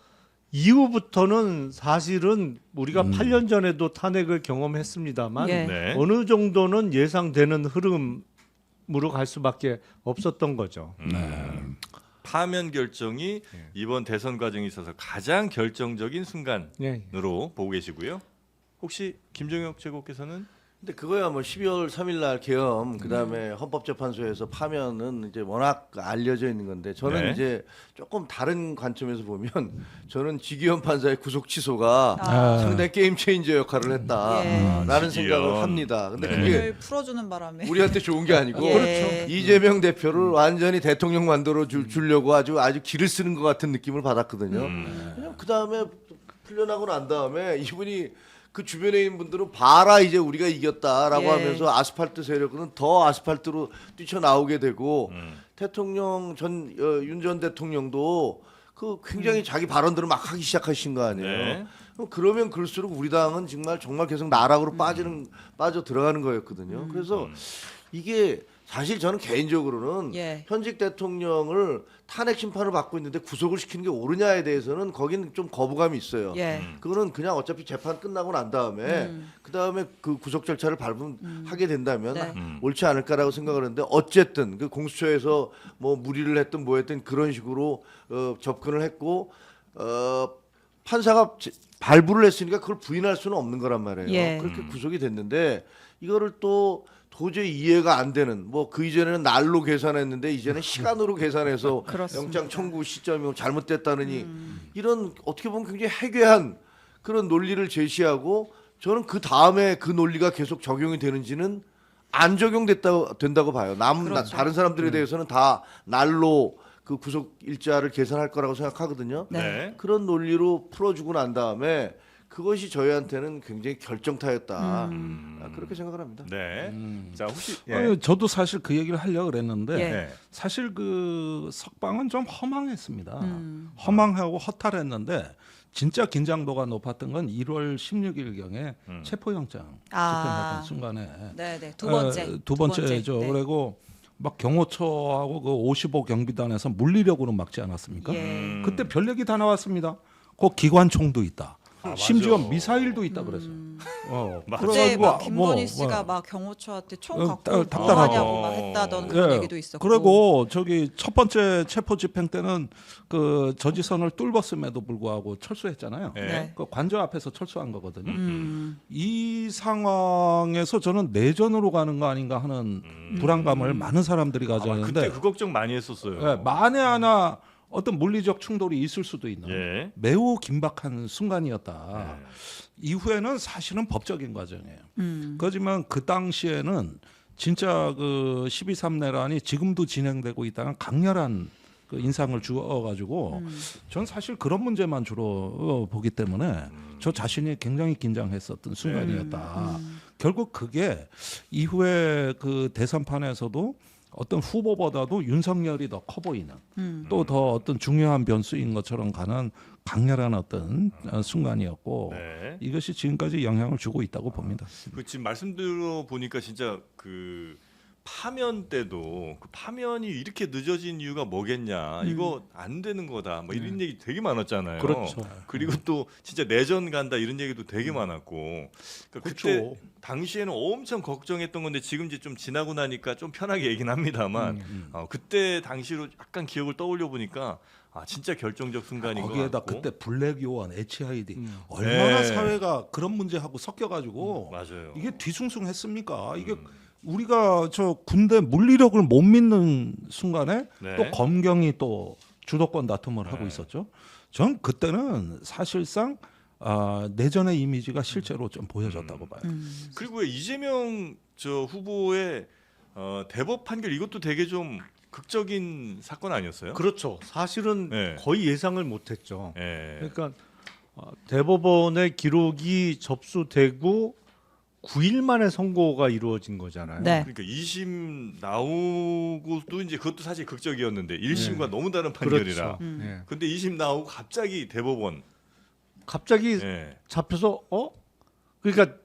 S4: 이후부터는 사실은 우리가 8년 전에도 탄핵을 경험했습니다만
S5: 예.
S3: 네.
S4: 어느 정도는 예상되는 흐름으로 갈 수밖에 없었던 거죠.
S3: 파면 결정이
S4: 예.
S3: 이번 대선 과정에 있어서 가장 결정적인 순간으로
S4: 예.
S3: 보고 계시고요. 혹시 김종혁 최고께서는
S1: 근데 그거야 뭐 12월 3일 날 계엄 그다음에 헌법재판소에서 파면은 이제 워낙 알려져 있는 건데 저는
S3: 네.
S1: 이제 조금 다른 관점에서 보면 저는 지기현 판사의 구속 취소가 상당히 게임 체인저 역할을 했다라는
S3: 지기현.
S1: 생각을 합니다. 근데
S3: 네.
S1: 그게
S5: 오늘 풀어주는 바람에.
S1: 우리한테 좋은 게 아니고
S5: 예.
S1: 이재명 대표를 완전히 대통령 만들어 주려고 아주 길을 쓰는 것 같은 느낌을 받았거든요. 그 다음에 풀려나고 난 다음에 이분이 그 주변에 있는 분들은 봐라 이제 우리가 이겼다라고
S5: 예.
S1: 하면서 아스팔트 세력은 더 아스팔트로 뛰쳐나오게 되고 대통령 윤 전 대통령도 그 굉장히 자기 발언들을 막 하기 시작하신 거 아니에요.
S3: 네.
S1: 그러면 그럴수록 우리 당은 정말 계속 나락으로 빠져 들어가는 거였거든요. 그래서 이게 사실 저는 개인적으로는
S5: 예.
S1: 현직 대통령을 탄핵 심판을 받고 있는데 구속을 시키는 게 옳으냐에 대해서는 거기는 좀 거부감이 있어요.
S5: 예.
S1: 그거는 그냥 어차피 재판 끝나고 난 다음에 그 다음에 그 구속 절차를 하게 된다면
S5: 네.
S1: 옳지 않을까라고 생각을 하는데 어쨌든 그 공수처에서 뭐 무리를 했든 뭐 했든 그런 식으로 접근을 했고 판사가 발부를 했으니까 그걸 부인할 수는 없는 거란 말이에요.
S5: 예.
S1: 그렇게 구속이 됐는데 이거를 또 도저히 이해가 안 되는 뭐 그 이전에는 날로 계산했는데 이제는 시간으로 계산해서
S5: 그렇습니다.
S1: 영장 청구 시점이 잘못됐다느니 이런 어떻게 보면 굉장히 해괴한 그런 논리를 제시하고 저는 그 다음에 그 논리가 계속 적용이 되는지는 안 된다고 봐요.
S5: 그렇죠.
S1: 다른 사람들에 대해서는 다 날로 그 구속 일자를 계산할 거라고 생각하거든요.
S5: 네.
S1: 그런 논리로 풀어주고 난 다음에 그것이 저희한테는 굉장히 결정타였다. 그렇게 생각을 합니다.
S3: 네. 자 혹시
S2: 저도 사실 그 얘기를 하려고 그랬는데
S5: 예.
S3: 네.
S2: 사실 그 석방은 좀 허망했습니다. 허망하고 허탈했는데 진짜 긴장도가 높았던 건 1월 16일경에 체포영장 집행했던 순간에
S5: 네네 두 번째.
S2: 두 번째죠.
S5: 네.
S2: 그리고 막 경호처하고 그 55 경비단에서 물리력으로 막지 않았습니까?
S5: 예.
S2: 그때 별 얘기 다 나왔습니다. 그 기관총도 있다. 심지어
S3: 맞아.
S2: 미사일도 있다 그랬어요.
S3: 맞아.
S5: 그때 막
S2: 뭐,
S5: 김건희 씨가 막 경호처한테 총 갖고
S2: 답답하고.
S5: 뭐 하냐고 막 했다던 그런
S2: 예.
S5: 얘기도 있었고.
S2: 그리고 저기 첫 번째 체포 집행 때는 그 저지선을 뚫었음에도 불구하고 철수했잖아요.
S3: 네.
S2: 그 관저 앞에서 철수한 거거든요.
S5: 음.
S2: 이 상황에서 저는 내전으로 가는 거 아닌가 하는 불안감을 많은 사람들이
S3: 아마
S2: 가졌는데
S3: 그때 그 걱정 많이 했었어요.
S2: 예, 만에 하나 어떤 물리적 충돌이 있을 수도 있는
S3: 예.
S2: 매우 긴박한 순간이었다.
S3: 예.
S2: 이후에는 사실은 법적인 과정이에요.
S5: 음.
S2: 그렇지만 그 당시에는 진짜 그 12.3내란이 지금도 진행되고 있다는 강렬한 그 인상을 주어가지고 전 사실 그런 문제만 주로 보기 때문에 저 자신이 굉장히 긴장했었던 순간이었다. 결국 그게 이후에 그 대선판에서도 어떤 후보보다도 윤석열이 더 커 보이는 또 더 어떤 중요한 변수인 것처럼 가는 강렬한 어떤 순간이었고
S3: 네.
S2: 이것이 지금까지 영향을 주고 있다고 봅니다.
S3: 그 지금 말씀 들어 보니까 진짜 그 파면 때도 그 파면이 이렇게 늦어진 이유가 뭐겠냐 이거 안 되는 거다 뭐 이런 얘기 되게 많았잖아요.
S4: 그렇죠.
S3: 그리고 또 진짜 내전 간다 이런 얘기도 되게 많았고 그러니까 그때
S2: 그렇죠.
S3: 당시에는 엄청 걱정했던 건데 지금 이제 좀 지나고 나니까 좀 편하게 얘기는 합니다만 그때 당시로 약간 기억을 떠올려 보니까 아 진짜 결정적 순간인 것
S2: 거기에다
S3: 같고
S2: 그때 블랙 요원, HID 얼마나
S3: 네.
S2: 사회가 그런 문제하고 섞여가지고
S3: 맞아요.
S2: 이게 뒤숭숭했습니까? 이게 우리가 저 군대 물리력을 못 믿는 순간에
S3: 네.
S2: 또 검경이 또 주도권 다툼을 하고
S3: 네.
S2: 있었죠. 전 그때는 사실상 내전의 이미지가 실제로 좀 보여졌다고 봐요.
S3: 그리고 왜 이재명 저 후보의 대법 판결 이것도 되게 좀 극적인 사건 아니었어요?
S4: 그렇죠. 사실은
S3: 네.
S4: 거의 예상을 못했죠.
S3: 예.
S4: 그러니까 대법원의 기록이 접수되고 9일 만에 선고가 이루어진 거잖아요.
S5: 네.
S3: 그러니까 2심 나오고도 이제 그것도 사실 극적이었는데 1심과 너무 다른 판결이라.
S4: 그렇죠. 네.
S3: 근데 2심 나오고 갑자기 대법원.
S4: 갑자기
S3: 예.
S4: 잡혀서 그러니까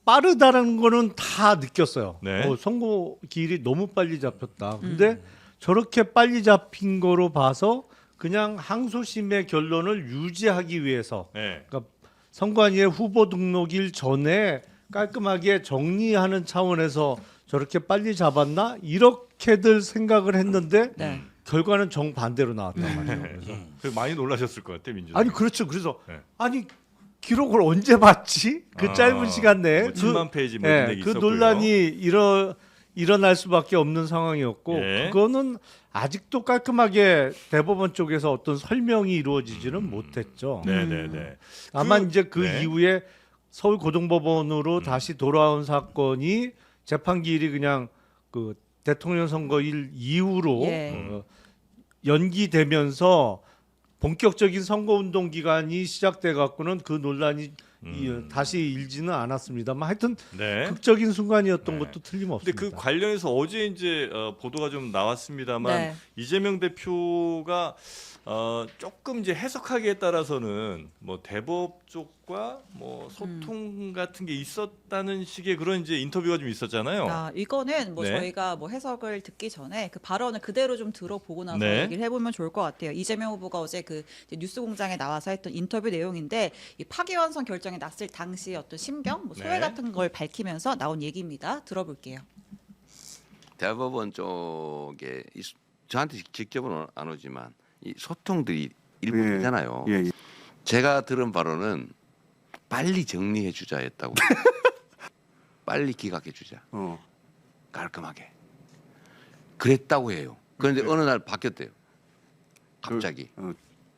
S4: 빠르다는 거는 다 느꼈어요.
S3: 네.
S4: 선고 기일이 너무 빨리 잡혔다. 근데 저렇게 빨리 잡힌 거로 봐서 그냥 항소심의 결론을 유지하기 위해서
S3: 예.
S4: 그러니까 선관위의 후보 등록일 전에 깔끔하게 정리하는 차원에서 저렇게 빨리 잡았나 이렇게들 생각을 했는데
S5: 네.
S4: 결과는 정반대로 나왔단 말이에요. 그래서
S3: 그래서 많이 놀라셨을 것 같아 민주당.
S4: 아니 그렇죠. 그래서
S3: 네.
S4: 아니 기록을 언제 봤지? 그 짧은 시간 내에
S3: 뭐 7만 페이지 뭐 이런 얘기
S4: 그
S3: 있었고요.
S4: 논란이 일어날 수밖에 없는 상황이었고
S3: 예.
S4: 그거는 아직도 깔끔하게 대법원 쪽에서 어떤 설명이 이루어지지는 못했죠.
S3: 네네네.
S4: 다만 이제 그
S3: 네.
S4: 이후에 서울 고등법원으로 다시 돌아온 사건이 재판 기일이 그냥 그 대통령 선거일 이후로
S5: 예.
S4: 연기되면서 본격적인 선거운동 기간이 시작돼 갖고는 그 논란이 다시 일지는 않았습니다만 하여튼
S3: 네.
S4: 극적인 순간이었던
S3: 네.
S4: 것도
S3: 근데
S4: 틀림없습니다.
S3: 그 관련해서 어제 이제 보도가 좀 나왔습니다만
S5: 네.
S3: 이재명 대표가 조금 이제 해석하기에 따라서는 뭐 대법 쪽과 뭐 소통 같은 게 있었다는 식의 그런 이제 인터뷰가 좀 있었잖아요.
S5: 이거는 뭐
S3: 네.
S5: 저희가 뭐 해석을 듣기 전에 그 발언을 그대로 좀 들어보고 나서
S3: 네.
S5: 얘기를 해보면 좋을 것 같아요. 이재명 후보가 어제 그 이제 뉴스공장에 나와서 했던 인터뷰 내용인데 이 파기환송 결정이 났을 당시 어떤 심경, 뭐 소회
S3: 네.
S5: 같은 걸 밝히면서 나온 얘기입니다. 들어볼게요.
S6: 대법원 쪽에 저한테 직접은 안 오지만 이 소통들이 일부이잖아요.
S7: 예, 예.
S6: 제가 들은 바로는 빨리 정리해 주자였다고. 빨리 기각해 주자. 깔끔하게. 그랬다고 해요. 그런데 어느 날 바뀌었대요. 갑자기.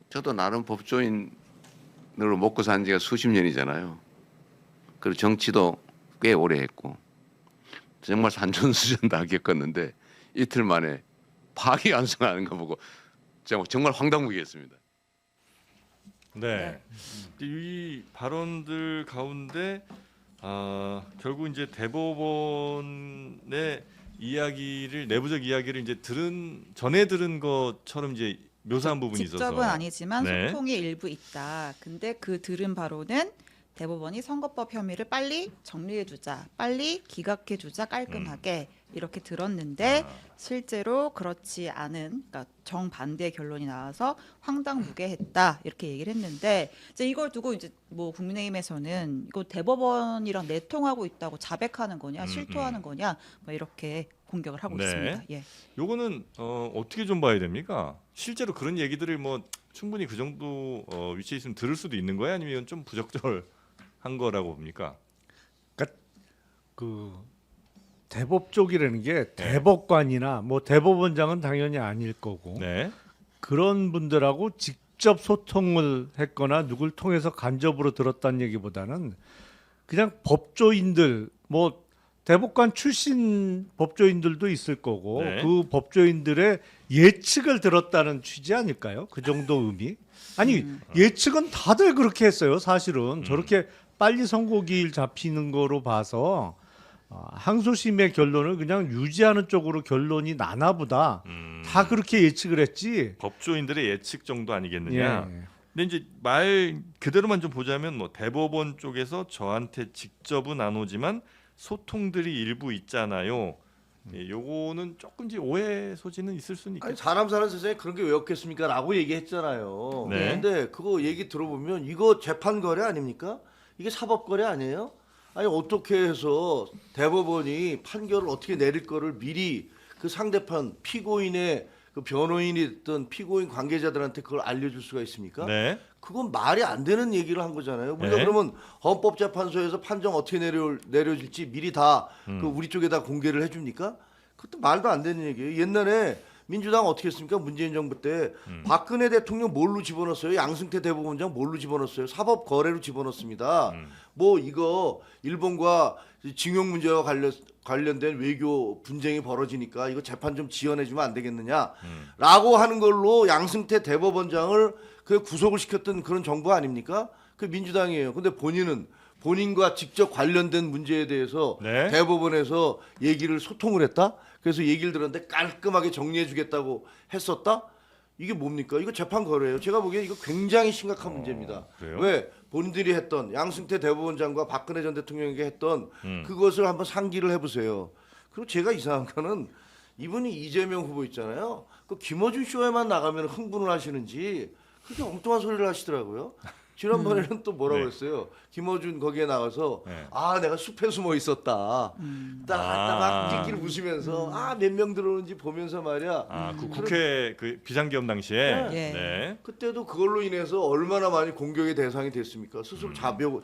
S6: 저도 나름 법조인으로 먹고 산 지가 수십 년이잖아요. 그리고 정치도 꽤 오래 했고 정말 산전수전 다 겪었는데 이틀 만에 파기환송하는 거 보고 정말 황당무계했습니다.
S3: 네. 이 발언들 가운데 결국 이제 대법원의 이야기를 내부적 이야기를 이제 전에 들은 것처럼 이제 묘사한 부분이 있어서
S5: 직접은 아니지만
S3: 네.
S5: 소통이 일부 있다. 근데 그 들은 바로는 대법원이 선거법 혐의를 빨리 정리해주자, 빨리 기각해주자 깔끔하게 이렇게 들었는데 실제로 그렇지 않은, 그러니까 정반대의 결론이 나와서 황당무계했다 이렇게 얘기를 했는데 이제 이걸 두고 이제 뭐 국민의힘에서는 이거 대법원이랑 내통하고 있다고 자백하는 거냐, 실토하는 거냐, 뭐 이렇게 공격을 하고
S3: 네.
S5: 있습니다. 예.
S3: 요거는 어떻게 좀 봐야 됩니까? 실제로 그런 얘기들을 뭐 충분히 그 정도 위치에 있으면 들을 수도 있는 거야, 아니면 좀 부적절한 거라고 봅니까?
S4: 그 대법 쪽이라는 게 대법관이나 뭐 대법원장은 당연히 아닐 거고
S3: 네.
S4: 그런 분들하고 직접 소통을 했거나 누굴 통해서 간접으로 들었다는 얘기보다는 그냥 법조인들, 뭐 대법관 출신 법조인들도 있을 거고
S3: 네.
S4: 그 법조인들의 예측을 들었다는 취지 아닐까요? 그 정도 의미? 아니 예측은 다들 그렇게 했어요. 사실은 저렇게 빨리 선고기일 잡히는 거로 봐서 항소심의 결론을 그냥 유지하는 쪽으로 결론이 나나 보다. 다 그렇게 예측을 했지.
S3: 법조인들의 예측 정도 아니겠느냐.
S4: 예.
S3: 근데 이제 말 그대로만 좀 보자면 뭐 대법원 쪽에서 저한테 직접은 안 오지만 소통들이 일부 있잖아요. 예, 요거는 조금 이제 오해 소지는 있을 수는
S1: 아니,
S3: 있겠죠.
S1: 사람 사는 세상에 그런 게 왜 없겠습니까? 라고 얘기했잖아요.
S3: 네.
S1: 근데 그거 얘기 들어보면 이거 재판 거래 아닙니까? 이게 사법 거래 아니에요? 아니 어떻게 해서 대법원이 판결을 어떻게 내릴 거를 미리 그 상대편 피고인의 그 변호인이 됐던 피고인 관계자들한테 그걸 알려줄 수가 있습니까?
S3: 네.
S1: 그건 말이 안 되는 얘기를 한 거잖아요. 우리가
S3: 네.
S1: 그러면 헌법재판소에서 판정 어떻게 내려질지 미리 다 그 우리 쪽에다 공개를 해줍니까? 그것도 말도 안 되는 얘기예요. 옛날에 민주당 어떻게 했습니까? 문재인 정부 때 박근혜 대통령 뭘로 집어넣었어요? 양승태 대법원장 뭘로 집어넣었어요? 사법 거래로 집어넣습니다. 뭐 이거 일본과 징용 문제와 관련된 외교 분쟁이 벌어지니까 이거 재판 좀 지연해주면 안 되겠느냐라고 하는 걸로 양승태 대법원장을 그 구속을 시켰던 그런 정부 아닙니까? 그 민주당이에요. 근데 본인과 직접 관련된 문제에 대해서
S3: 네.
S1: 대법원에서 얘기를 소통을 했다. 그래서 얘기를 들었는데 깔끔하게 정리해주겠다고 했었다. 이게 뭡니까? 이거 재판 거래예요. 제가 보기에 이거 굉장히 심각한 문제입니다.
S3: 그래요?
S1: 왜 본인들이 했던 양승태 대법원장과 박근혜 전 대통령에게 했던 그것을 한번 상기를 해보세요. 그리고 제가 이상한 거는 이분이 이재명 후보 있잖아요. 그 김어준 쇼에만 나가면 흥분을 하시는지 그렇게 엉뚱한 소리를 하시더라고요. 지난번에는 또 뭐라고
S3: 네.
S1: 했어요? 김어준 거기에 나가서
S3: 네.
S1: 아 내가 숲에 숨어 있었다. 막 끼끼를 웃으면서 몇 명 들어오는지 보면서 말이야.
S3: 그 국회 그 비상기업 당시에
S5: 네.
S3: 네.
S1: 그때도 그걸로 인해서 얼마나 많이 공격의 대상이 됐습니까? 스스로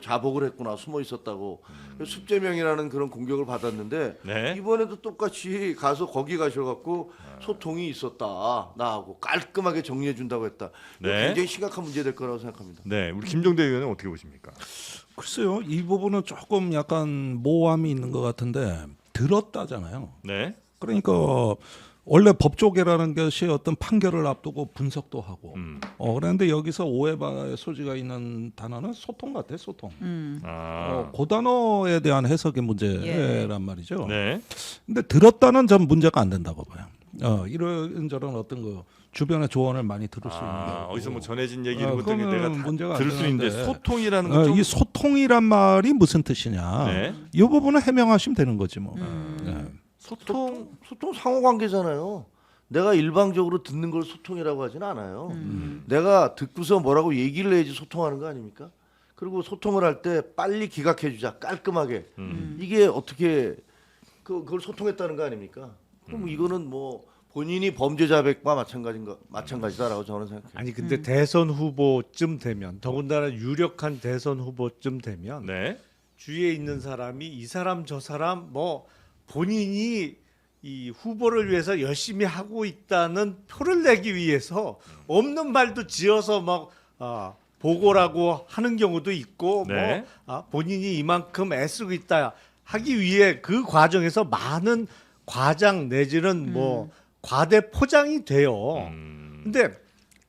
S1: 자복을 했구나 숨어 있었다고 숲제명이라는 그런 공격을 받았는데
S3: 네.
S1: 이번에도 똑같이 가서 거기 가셔갖고 소통이 있었다 나하고 깔끔하게 정리해 준다고 했다. 이거
S3: 네.
S1: 굉장히 심각한 문제 될 거라고 생각합니다.
S3: 네, 우리 김종대 의원은 어떻게 보십니까?
S2: 글쎄요, 이 부분은 조금 약간 모호함이 있는 것 같은데 들었다잖아요.
S3: 네.
S2: 그러니까 원래 법조계라는 것이 어떤 판결을 앞두고 분석도 하고 그런데 여기서 오해의 소지가 있는 단어는 소통 같아요. 소통. 그 단어에 대한 해석의 문제란 말이죠.
S3: 네.
S2: 근데 들었다는 전 문제가 안 된다고 봐요. 이런저런 어떤 그 주변의 조언을 많이 들을 수 있는 거고.
S3: 어디서 뭐 전해진 얘기 이런 것들
S2: 그거는
S3: 내가 다
S2: 문제가 안
S3: 들을 수 있는데
S2: 되는데.
S3: 소통이라는 건 좀
S2: 이 소통이란 말이 무슨 뜻이냐?
S3: 네.
S2: 이 부분은 해명하시면 되는 거지 뭐. 네.
S1: 소통 상호 관계잖아요. 내가 일방적으로 듣는 걸 소통이라고 하지는 않아요. 내가 듣고서 뭐라고 얘기를 해야지 소통하는 거 아닙니까? 그리고 소통을 할 때 빨리 기각해 주자 깔끔하게. 이게 어떻게 그걸 소통했다는 거 아닙니까? 그럼 이거는 뭐 본인이 범죄 자백과 마찬가지다라고 저는 생각해요.
S4: 아니 근데 대선 후보쯤 되면 더군다나 유력한 대선 후보쯤 되면
S3: 네.
S4: 주위에 있는 사람이 이 사람 저 사람 뭐 본인이 이 후보를 위해서 열심히 하고 있다는 표를 내기 위해서 없는 말도 지어서 막 보고라고 하는 경우도 있고
S3: 네.
S4: 뭐 본인이 이만큼 애쓰고 있다 하기 위해 그 과정에서 많은 과장 내지는 뭐 과대 포장이 돼요. 근데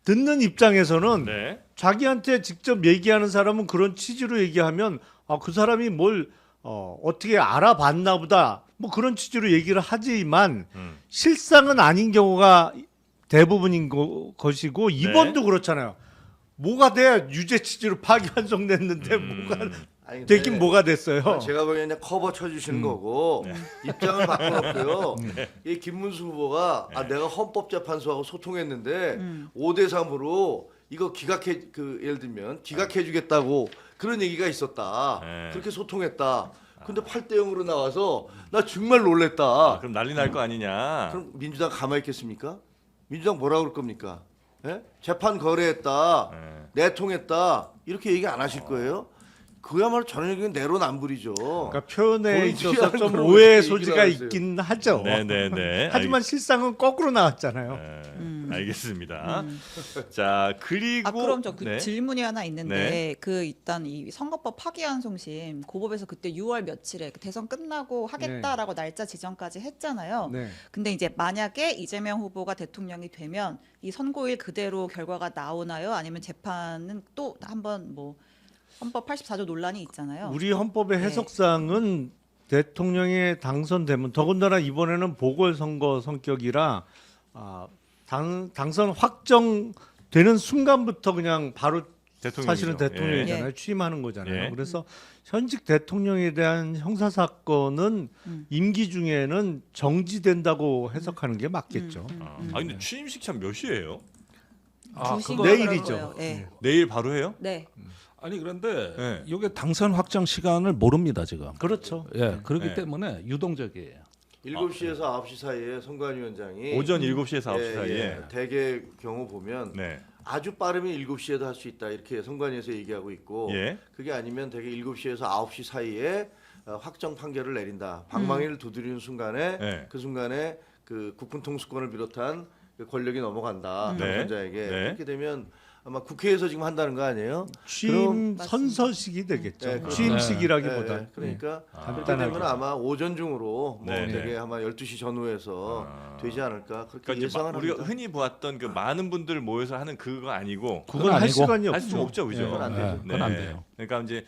S4: 듣는 입장에서는
S3: 네.
S4: 자기한테 직접 얘기하는 사람은 그런 취지로 얘기하면 그 사람이 뭘 어떻게 알아봤나 보다 뭐 그런 취지로 얘기를 하지만 실상은 아닌 경우가 대부분인 것이고 이번도 그렇잖아요. 뭐가 돼 유죄 취지로 파기환송 냈는데 뭐가
S1: 아니, 근데
S4: 되긴 뭐가 됐어요.
S1: 제가 보기에는 그냥 커버 쳐주시는 거고 입장을 바꿔놓고요. 이 김문수 후보가 내가 헌법재판소하고 소통했는데 5대 3으로 이거 예를 들면 기각해주겠다고 그런 얘기가 있었다.
S3: 네.
S1: 그렇게 소통했다. 근데 8대 0으로 나와서 나 정말 놀랬다.
S3: 그럼 난리 날 거 아니냐?
S1: 그럼 민주당 가만히 있겠습니까? 민주당 뭐라 그럴 겁니까? 예? 재판 거래했다, 내통했다 이렇게 얘기 안 하실 거예요? 그야말로 전형적인 내로남불이죠.
S4: 그러니까 표현에
S1: 본인이
S4: 있어서
S1: 취하는
S4: 좀
S1: 거로
S4: 오해의
S1: 그렇게
S4: 소지가
S1: 얘기를 하세요.
S4: 있긴 하죠.
S3: 네네네.
S4: 하지만 실상은 거꾸로 나왔잖아요.
S3: 알겠습니다. 자 그리고
S5: 그럼 저 그
S3: 네.
S5: 질문이 하나 있는데
S3: 네.
S5: 그 일단 이 선거법 파기환송심 고법에서 그때 6월 며칠에 그 대선 끝나고 하겠다라고 날짜 지정까지 했잖아요.
S4: 네.
S5: 근데 이제 만약에 이재명 후보가 대통령이 되면 이 선고일 그대로 결과가 나오나요? 아니면 재판은 또 한번 뭐 헌법 84조 논란이 있잖아요.
S4: 우리 헌법의
S5: 네.
S4: 해석상은 대통령이 당선되면 더군다나 이번에는 보궐선거 성격이라 당선 확정되는 순간부터 그냥 바로
S3: 대통령이죠.
S4: 사실은 대통령이잖아요.
S5: 예.
S4: 취임하는 거잖아요.
S3: 예.
S4: 그래서 현직 대통령에 대한 형사 사건은 임기 중에는 정지된다고 해석하는 게 맞겠죠.
S3: 근데 취임식 참 몇 시예요?
S5: 주식으로
S4: 내일이죠.
S5: 그런 거예요. 네.
S3: 내일 바로 해요?
S5: 네.
S2: 아니 그런데
S3: 네.
S2: 이게 당선 확정 시간을 모릅니다 지금.
S4: 그렇죠.
S2: 예, 그렇기
S3: 네.
S2: 때문에 유동적이에요.
S1: 7시에서 9시 사이에 선관위원장이
S3: 오전 7시에서 9시
S1: 예,
S3: 사이에.
S1: 예. 대개 경우 보면
S3: 네.
S1: 아주 빠르면 7시에도 할 수 있다 이렇게 선관위에서 얘기하고 있고
S3: 예.
S1: 그게 아니면 대개 7시에서 9시 사이에 확정 판결을 내린다. 방망이를 두드리는 순간에
S3: 네.
S1: 그 순간에 그 국군 통수권을 비롯한 그 권력이 넘어간다.
S3: 네.
S1: 당선자에게
S3: 네.
S1: 그렇게 되면 아마 국회에서 지금 한다는 거 아니에요?
S4: 취임
S5: 맞습니다.
S4: 선서식이 되겠죠.
S1: 네, 그렇죠.
S4: 취임식이라기보다.
S1: 예, 예. 그러니까 그렇게
S4: 간단하게.
S1: 되면 아마 오전 중으로 뭐
S3: 네, 네.
S1: 되게 아마 12시 전후에서 되지 않을까 그렇게
S3: 그러니까 이제
S1: 예상을
S3: 우리가
S1: 합니다.
S3: 흔히 보았던 그 많은 분들 모여서 하는 그거 아니고
S4: 그건 할
S2: 아니고.
S4: 시간이
S3: 할 수
S4: 없죠.
S3: 없죠, 그죠?
S1: 그건 안 되죠.
S2: 그건 안 돼요.
S3: 그러니까 이제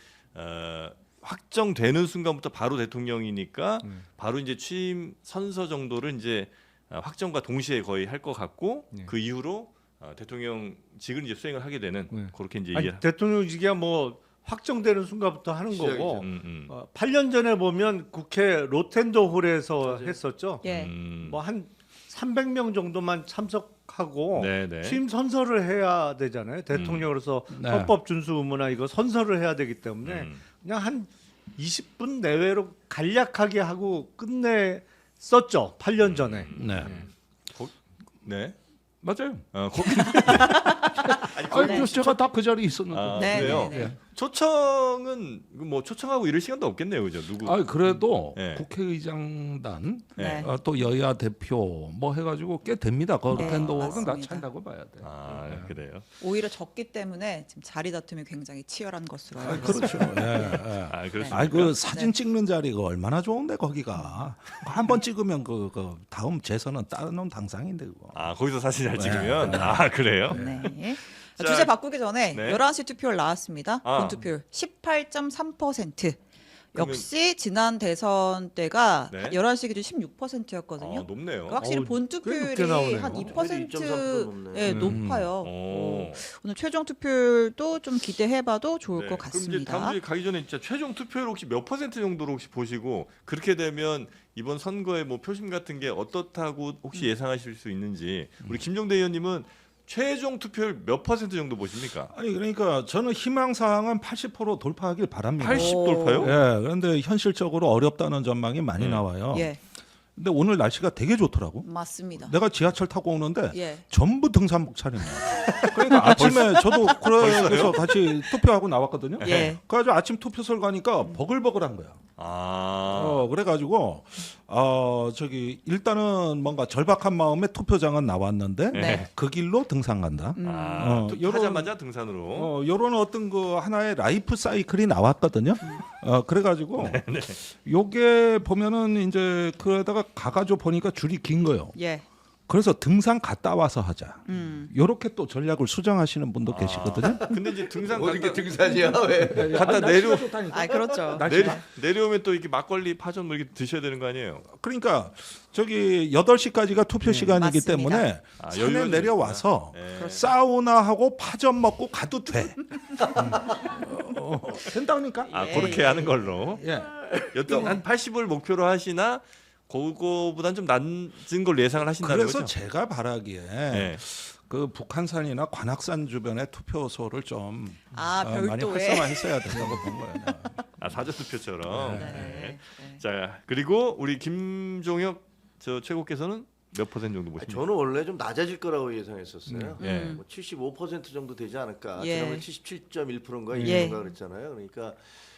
S3: 확정되는 순간부터 바로 대통령이니까 바로 이제 취임 선서 정도를 이제 확정과 동시에 거의 할 것 같고 그 이후로 대통령직을 이제 수행을 하게 되는 그렇게 이제
S4: 아니, 대통령직이야 뭐 확정되는 순간부터 하는
S1: 시작이죠.
S4: 거고.
S3: 음.
S4: 8년 전에 보면 국회 로텐더 홀에서 했었죠.
S5: 예.
S4: 뭐 한 300명 정도만 참석하고
S3: 네네.
S4: 취임 선서를 해야 되잖아요. 대통령으로서
S2: 네.
S4: 헌법 준수 의무나 이거 선서를 해야 되기 때문에 그냥 한 20분 내외로 간략하게 하고 끝냈었죠. 8년 전에.
S2: 네,
S3: 네.
S2: 맞아요.
S3: 거기
S2: 아니, 제가 다 그 자리에 있었는데.
S5: 네,
S3: 그래요.
S5: 네, 네.
S3: 초청은 뭐 초청하고 이럴 시간도 없겠네요, 그죠? 누구?
S2: 아 그래도
S3: 네.
S2: 국회의장단
S5: 네.
S2: 또 여야 대표 뭐 해가지고 꽤 됩니다. 그
S5: 네,
S2: 팬도는 다
S5: 맞습니다.
S2: 차이라고 봐야 돼.
S3: 그래요.
S5: 오히려 적기 때문에 지금 자리 다툼이 굉장히 치열한 것으로 알고
S2: 그렇죠.
S5: 있습니다.
S2: 예, 예.
S3: 그렇습니까?
S2: 아이 그 사진 찍는 자리가 얼마나 좋은데 거기가 한 번 찍으면 그 다음 재선은 다른 당상인데 그거.
S3: 거기서 사진 잘 찍으면 그래요?
S5: 네.
S3: 자,
S5: 주제 바꾸기 전에
S3: 네.
S5: 11시 투표율 나왔습니다.
S3: 아.
S5: 본투표율 18.3%.
S3: 그러면-
S5: 역시 지난 대선 때가
S3: 네.
S5: 11시 기준 16%였거든요.
S3: 높네요.
S5: 확실히
S4: 꽤
S5: 본투표율이
S4: 높게 나오네요.
S5: 한 2%
S1: 2.3% 높네.
S5: 예, 높아요.
S3: 오.
S5: 오늘 최종 투표율도 좀 기대해봐도 좋을
S3: 네.
S5: 것
S3: 그럼 이제
S5: 같습니다.
S3: 다음 주에 가기 전에 진짜 최종 투표율 혹시 몇 퍼센트 정도로 혹시 보시고 그렇게 되면 이번 선거의 뭐 표심 같은 게 어떻다고 혹시 예상하실 수 있는지 우리 김종대 의원님은 최종 투표율 몇 퍼센트 정도 보십니까?
S2: 아니 그러니까 저는 희망 사항은 80% 돌파하길 바랍니다.
S3: 80
S5: 오.
S3: 돌파요?
S2: 예, 그런데 현실적으로 어렵다는 전망이 많이 나와요.
S5: 예,
S2: 근데 오늘 날씨가 되게 좋더라고.
S5: 맞습니다.
S2: 내가 지하철 타고 오는데
S5: 예.
S2: 전부 등산복 차림이야. 그러니까 아침에 저도 그래서 같이 투표하고 나왔거든요.
S5: 예.
S2: 그래가지고 아침 투표소를 가니까 버글버글한 거야. 그래가지고 저기 일단은 뭔가 절박한 마음에 투표장은 나왔는데
S5: 네.
S2: 그 길로 등산 간다.
S3: 하자마자 등산으로.
S2: 요런 어떤 그 하나의 라이프 사이클이 나왔거든요. 그래가지고 요게 보면은 이제 그러다가 가가지고 보니까 줄이 긴 거요.
S5: 예.
S2: 그래서 등산 갔다 와서 하자.
S5: 음.
S2: 요렇게 또 전략을 수정하시는 분도 계시거든요.
S3: 근데 이제 등산
S1: 뭐 이렇게
S3: 갔다,
S1: 등산이야 왜?
S3: 갔다 내려
S5: 아 그렇죠.
S3: 내려오면 또 이렇게 막걸리 파전 뭐 이렇게 드셔야 되는 거 아니에요?
S2: 그러니까 저기 8시까지가 투표 시간이기
S5: 맞습니다.
S2: 때문에
S3: 아,
S2: 산에
S3: 여유가
S2: 내려와서
S3: 되니까. 예.
S2: 사우나하고 파전 먹고 가도 돼. 된다니까?
S3: 아
S5: 예,
S3: 그렇게
S5: 예.
S3: 하는 걸로.
S2: 예.
S3: 여튼 한 80을 목표로 하시나 그거보단 좀 낮은 걸로 예상을 하신다는
S2: 그래서
S3: 거죠?
S2: 제가 바라기에
S3: 네.
S2: 그 북한산이나 관악산 주변의 투표소를 좀 많이
S5: 별도에.
S2: 활성화했어야 된다고 본 거예요.
S3: 아 사전 투표처럼.
S5: 네.
S3: 네.
S5: 네.
S3: 자 그리고 우리 김종혁 저 최고께서는 몇 퍼센트 정도 보십니까?
S1: 저는 원래 좀 낮아질 거라고 예상했었어요.
S3: 예.
S1: 뭐 75% 정도 되지 않을까.
S5: 예.
S1: 지난번에 77.1%인가
S5: 예.
S1: 이런가 그랬잖아요. 그러니까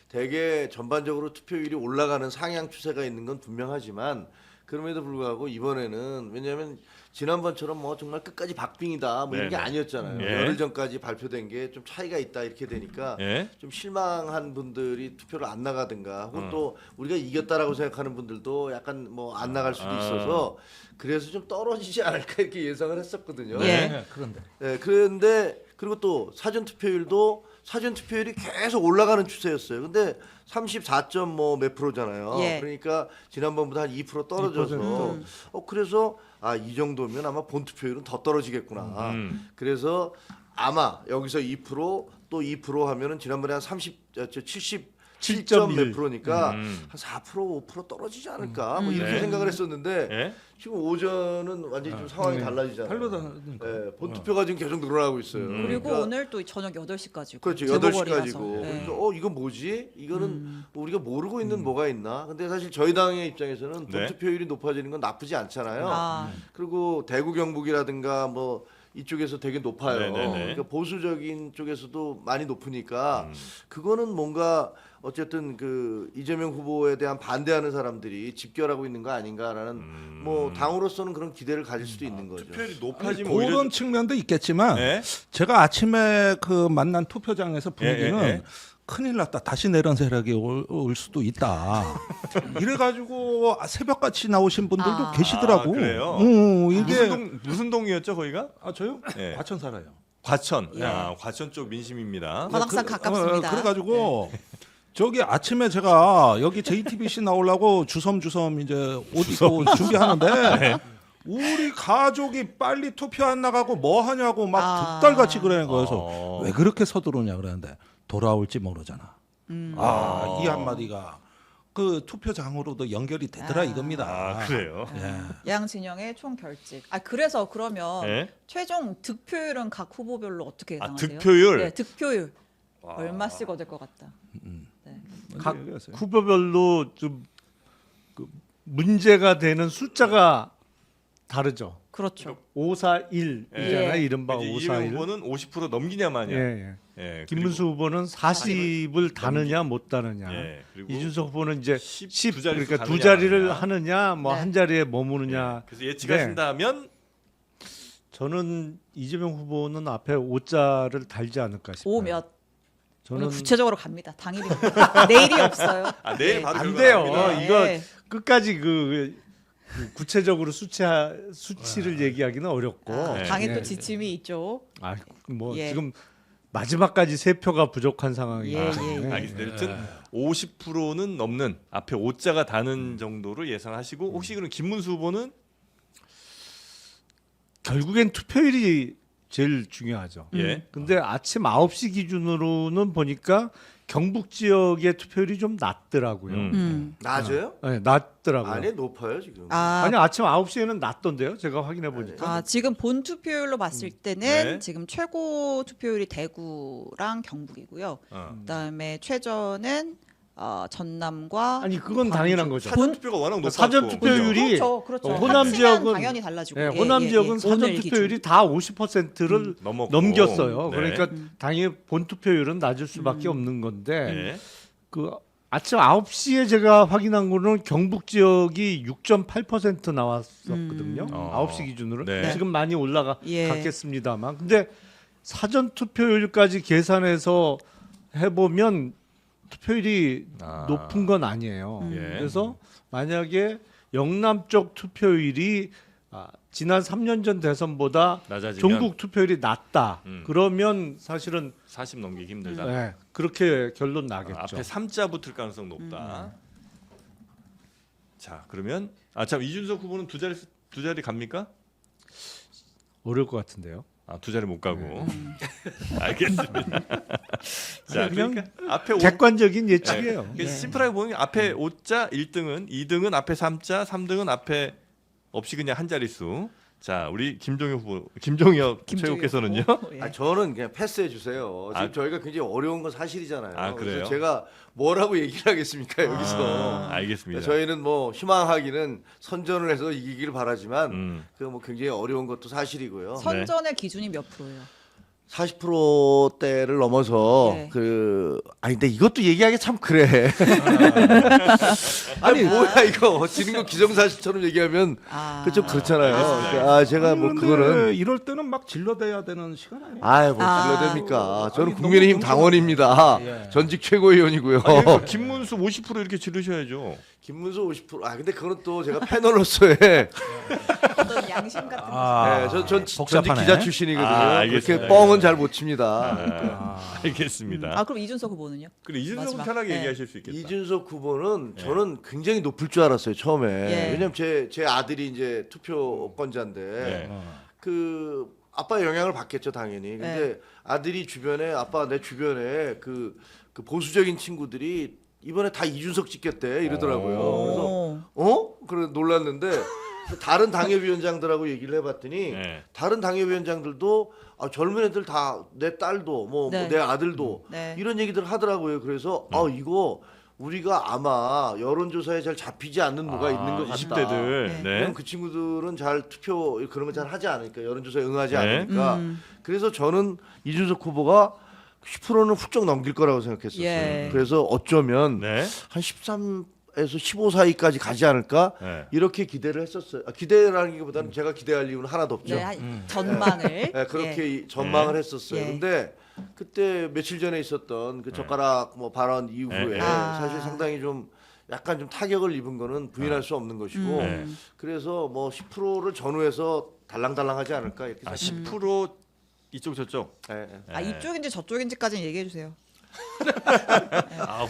S1: 되게 전반적으로 투표율이 올라가는 상향 추세가 있는 건 분명하지만 그럼에도 불구하고 이번에는 왜냐하면 지난번처럼 뭐 정말 끝까지 박빙이다 뭐 이런 게
S3: 네네.
S1: 아니었잖아요.
S3: 예.
S1: 열흘 전까지 발표된 게 좀 차이가 있다 이렇게 되니까
S3: 예.
S1: 좀 실망한 분들이 투표를 안 나가든가 혹은
S3: 음.
S1: 또 우리가 이겼다라고 생각하는 분들도 약간 뭐 안 나갈 수도 있어서 그래서 좀 떨어지지 않을까 이렇게 예상을 했었거든요.
S5: 예.
S2: 네, 그런데
S1: 네, 그런데 그리고 또 사전 투표율이 계속 올라가는 추세였어요. 근데 34점 뭐 몇 프로잖아요.
S5: 예.
S1: 그러니까 지난번보다 한 2% 떨어져서
S2: 2%.
S1: 그래서 이 정도면 아마 본 투표율은 더 떨어지겠구나.
S3: 음.
S1: 그래서 아마 여기서 2%또 2% 하면은 지난번에 한 77점 몇 프로니까
S3: 음.
S1: 한 4% 5% 떨어지지 않을까 뭐 이렇게
S3: 네.
S1: 생각을 했었는데
S3: 예.
S1: 지금 오전은 완전히 좀 상황이 달라지잖아요.
S2: 달라다니까.
S1: 네, 본투표가 지금 계속 늘어나고 있어요.
S5: 그리고
S1: 그러니까
S5: 오늘 또 저녁 8시까지고.
S1: 그렇죠. 8시까지고. 그러니까 이거 뭐지? 이거는 뭐 우리가 모르고 있는 뭐가 있나? 근데 사실 저희 당의 입장에서는
S3: 네.
S1: 본투표율이 높아지는 건 나쁘지 않잖아요.
S5: 아,
S1: 그리고 대구 경북이라든가 뭐 이쪽에서 되게 높아요.
S3: 네네네.
S1: 그러니까 보수적인 쪽에서도 많이 높으니까 그거는 뭔가 어쨌든 그 이재명 후보에 대한 반대하는 사람들이 집결하고 있는 거 아닌가라는 뭐 당으로서는 그런 기대를 가질 수도 있는 거죠.
S3: 투표율이
S2: 아니,
S3: 높아지면
S2: 그런
S3: 오히려
S2: 측면도 있겠지만
S3: 예.
S2: 제가 아침에 그 만난 투표장에서 분위기는
S3: 예, 예.
S2: 큰일 났다. 다시 내란 세력이 올 수도 있다. 이래가지고 새벽같이 나오신 분들도
S5: 아.
S2: 계시더라고.
S3: 아, 그래요?
S2: 이게
S3: 무슨 동이었죠 거기가?
S2: 저요?
S3: 예.
S2: 과천 살아요.
S3: 과천.
S5: 예.
S3: 야, 과천 쪽 민심입니다.
S5: 관악산 가깝습니다.
S2: 그래가지고 저기 아침에 제가 여기 JTBC 나오려고 주섬주섬 이제 옷 입고 준비하는데 우리 가족이 빨리 투표 안 나가고 뭐 하냐고 막 득달같이 그러는 거예요. 그래서 왜 그렇게 서두르냐 그러는데 돌아올지 모르잖아. 이 한마디가 그 투표장으로도 연결이 되더라 이겁니다.
S3: 아 그래요?
S2: 예.
S5: 양 진영의 총 결집. 그래서 그러면
S3: 예?
S5: 최종 득표율은 각 후보별로 어떻게
S3: 아,
S5: 예상하세요?
S3: 득표율?
S5: 네, 득표율. 얼마씩 얻을 것 같다. 네.
S4: 각
S2: 얘기하세요.
S4: 후보별로 좀 그 문제가 되는 숫자가 다르죠.
S5: 그렇죠.
S4: 541이잖아요.
S5: 예.
S4: 이른바
S3: 이제 이재명
S4: 541.
S3: 후보는 50% 넘기냐 마냐.
S4: 예, 예.
S3: 예,
S4: 김문수 후보는 40을 다느냐 못 다느냐.
S3: 예, 그리고
S4: 이준석 후보는 이제
S3: 10
S4: 10
S3: 두 자릿수
S4: 그러니까 두
S3: 가느냐,
S4: 자리를
S3: 마느냐.
S4: 하느냐 뭐
S5: 네.
S4: 한 자리에 머무느냐.
S3: 그래서 예측하신다면
S4: 저는 이재명 후보는 앞에 5자를 달지 않을까 싶어요.
S5: 5 몇. 오늘
S4: 저는
S5: 구체적으로 갑니다. 당일입니다. 내일이 없어요.
S3: 내일
S5: 네.
S3: 바로
S4: 안
S3: 결과
S4: 돼요.
S3: 나옵니다.
S4: 이거
S5: 네.
S4: 끝까지 그 구체적으로 수치를 얘기하기는 어렵고.
S3: 네.
S5: 당에
S4: 예.
S5: 또 지침이 있죠.
S4: 뭐
S5: 예.
S4: 지금 마지막까지 3표가 부족한 상황이기
S5: 예,
S4: 때문에.
S5: 예.
S3: 알겠습니다. 여튼 50%는 넘는 앞에 5자가 다는 정도로 예상하시고 혹시 그럼 김문수 후보는
S4: 결국엔 투표율이 제일 중요하죠.
S3: 예.
S4: 근데 아침 9시 기준으로는 보니까 경북 지역의 투표율이 좀 낮더라고요.
S1: 낮아요?
S4: 네, 낮더라고요.
S1: 아니 높아요 지금.
S4: 아니 아침 9시에는 낮던데요. 제가 확인해 보니까.
S5: 지금 본 투표율로 봤을 때는
S3: 네.
S5: 지금 최고 투표율이 대구랑 경북이고요. 그다음에 최저는 전남과
S4: 아니 그건 당연한 거죠.
S3: 사전 투표가 워낙 높았고
S4: 사전 투표율이
S5: 그렇죠.
S4: 호남
S5: 합치면
S4: 지역은
S5: 당연히 달라지고.
S4: 네, 호남 지역은 사전
S5: 오늘
S4: 투표율이
S5: 기준.
S4: 다 50%를
S3: 넘었고.
S4: 넘겼어요.
S3: 네.
S4: 그러니까 당연히 본 투표율은 낮을 수밖에 없는 건데
S3: 네.
S4: 그 아침 9시에 제가 확인한 거는 경북 지역이 6.8% 나왔었거든요. 9시 기준으로.
S3: 네.
S4: 지금 많이
S5: 예.
S4: 올라갔겠습니다만. 근데 사전 투표율까지 계산해서 해보면 투표율이 높은 건 아니에요.
S3: 예.
S4: 그래서 만약에 영남 쪽 투표율이 지난 3년 전 대선보다
S3: 낮아지면
S4: 전국 투표율이 낮다. 그러면 사실은
S3: 40 넘기기 힘들다.
S4: 네, 그렇게 결론 나겠죠.
S3: 앞에 3자 붙을 가능성 높다. 자, 그러면 참 이준석 후보는 두 자리 갑니까?
S4: 어려울 것 같은데요.
S3: 두 자리 못 가고. 알겠습니다. 자, 그러니까 앞에
S4: 객관적인 예측이에요.
S3: 그래서 심플하게 보면 앞에 5자 1등은, 2등은 앞에 3자, 3등은 앞에 없이 그냥 한 자릿수. 자, 우리 김종혁 최고께서는요.
S1: 아, 저는 그냥 패스해 주세요. 지금
S3: 아.
S1: 저희가 굉장히 어려운 건 사실이잖아요.
S3: 아, 그래요?
S1: 그래서 제가 뭐라고 얘기를 하겠습니까 여기서.
S3: 알겠습니다.
S1: 저희는 뭐 희망하기는 선전을 해서 이기길 바라지만 그 뭐 굉장히 어려운 것도 사실이고요.
S5: 선전의 기준이 몇 프로예요?
S1: 40%대를 넘어서
S5: 네.
S1: 아니 근데 이것도 얘기하기 참 그래. 아니 뭐야 이거 지는 거 기정사실처럼 얘기하면 그 좀 그렇잖아요. 제가 뭐
S2: 근데
S1: 그거는
S2: 이럴 때는 막 질러대야 되는 시간 아니에요?
S1: 아이 뭐 질러댑니까? 저는 국민의힘 당원입니다.
S2: 예.
S1: 전직 최고위원이고요.
S3: 그러니까 김문수 50% 이렇게 지르셔야죠.
S1: 김문수 50%. 아 근데 그건 또 제가 패널로서의
S5: 어떤 양심 같은
S2: 아,
S1: 전 전직
S2: 복잡하네.
S1: 기자 출신이거든요.
S3: 알겠습니다.
S1: 그렇게 뻥은 잘 못 칩니다.
S3: 알겠습니다.
S5: 그럼 이준석 후보는요?
S3: 그래 이준석은
S5: 마지막.
S3: 편하게
S5: 네.
S3: 얘기하실 수 있겠다.
S1: 이준석 후보는 저는 굉장히 높을 줄 알았어요 처음에.
S5: 예.
S1: 왜냐면 제 아들이 이제 투표권자인데
S3: 네.
S1: 그 아빠의 영향을 받겠죠 당연히. 근데 아들이 주변에 아빠 내 주변에 그 보수적인 친구들이 이번에 다 이준석 찍겠대 이러더라고요. 그래서 그래 놀랐는데 다른 당협위원장들하고 얘기를 해봤더니
S3: 네.
S1: 다른 당협위원장들도 젊은 애들 다 내 딸도 뭐
S5: 네.
S1: 내 아들도
S5: 네.
S1: 이런 얘기들 하더라고요. 그래서 이거 우리가 아마 여론조사에 잘 잡히지 않는 뭐가 있는 것 같다.
S3: 20대들.
S5: 네.
S3: 네.
S1: 왜냐면 그 친구들은 잘 투표 그런 거 잘 하지 않으니까 여론조사에 응하지
S3: 네.
S1: 않으니까 그래서 저는 이준석 후보가 10%는 훌쩍 넘길 거라고 생각했었어요.
S5: 예.
S1: 그래서 어쩌면
S3: 네.
S1: 한 13에서 15 사이까지 가지 않을까
S3: 네.
S1: 이렇게 기대를 했었어요. 기대라는 게보다는 제가 기대할 이유는 하나도 없죠.
S5: 네, 한 전망을.
S1: 네, 그렇게 전망을 했었어요.
S5: 예.
S1: 근데 그때 며칠 전에 있었던 그 젓가락 뭐 발언 이후에
S3: 네.
S1: 사실 상당히 좀 약간 좀 타격을 입은 거는 부인할 수 없는 것이고
S3: 네.
S1: 그래서 뭐 10%를 전후해서 달랑달랑하지 않을까 이렇게 생각합니다.
S3: 10% 이쪽 저쪽.
S1: 예, 예.
S5: 이쪽인지 저쪽인지까지는 얘기해 주세요.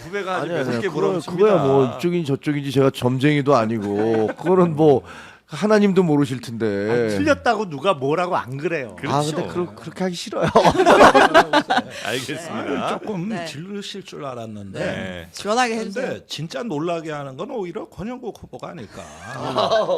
S3: 후배가 아주
S1: 아니야,
S3: 매섭게
S1: 그거야
S3: 물어봅니다.
S1: 뭐 이쪽인지 저쪽인지 제가 점쟁이도 아니고 그거는 뭐 하나님도 모르실 텐데.
S4: 틀렸다고 누가 뭐라고 안 그래요.
S3: 그렇죠.
S1: 근데 그렇게 하기 싫어요.
S3: 알겠습니다.
S2: 조금
S5: 네.
S2: 질르실 줄 알았는데
S3: 네.
S5: 시원하게 해주세요.
S2: 근데 진짜 놀라게 하는 건 오히려 권영국 후보가 아닐까.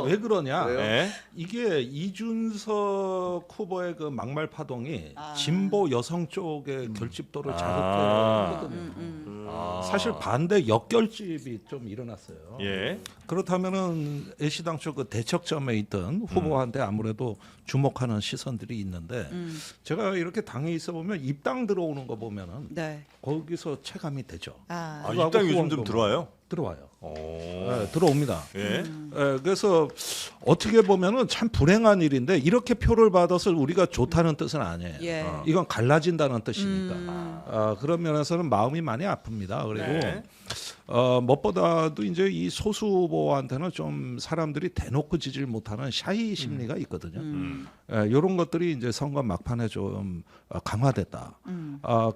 S2: 왜 그러냐?
S1: 그래요?
S3: 네.
S2: 이게 이준석 후보의 그 막말 파동이 진보 여성 쪽의 결집도를 자극했거든요. 사실 반대 역결집이 좀 일어났어요.
S3: 예.
S2: 그렇다면은 애시당초 그 대척점에 있던 후보한테 아무래도 주목하는 시선들이 있는데 제가 이렇게 당에 있어 보면 입당 들어오는 거 보면은
S5: 네.
S2: 거기서 체감이 되죠.
S3: 입당 요즘 좀 들어와요.
S2: 들어와요.
S3: 오.
S2: 네, 들어옵니다.
S3: 예.
S2: 그래서 어떻게 보면은 참 불행한 일인데 이렇게 표를 받아서 우리가 좋다는 뜻은 아니에요.
S5: 예.
S2: 이건 갈라진다는 뜻이니까. 그런 면에서는 마음이 많이 아픕니다. 그리고
S3: 네.
S2: 무엇보다도 이제 이 소수 후보한테는 좀 사람들이 대놓고 지지를 못하는 샤이 심리가 있거든요. 이런 것들이 이제 선거 막판에 좀 강화됐다.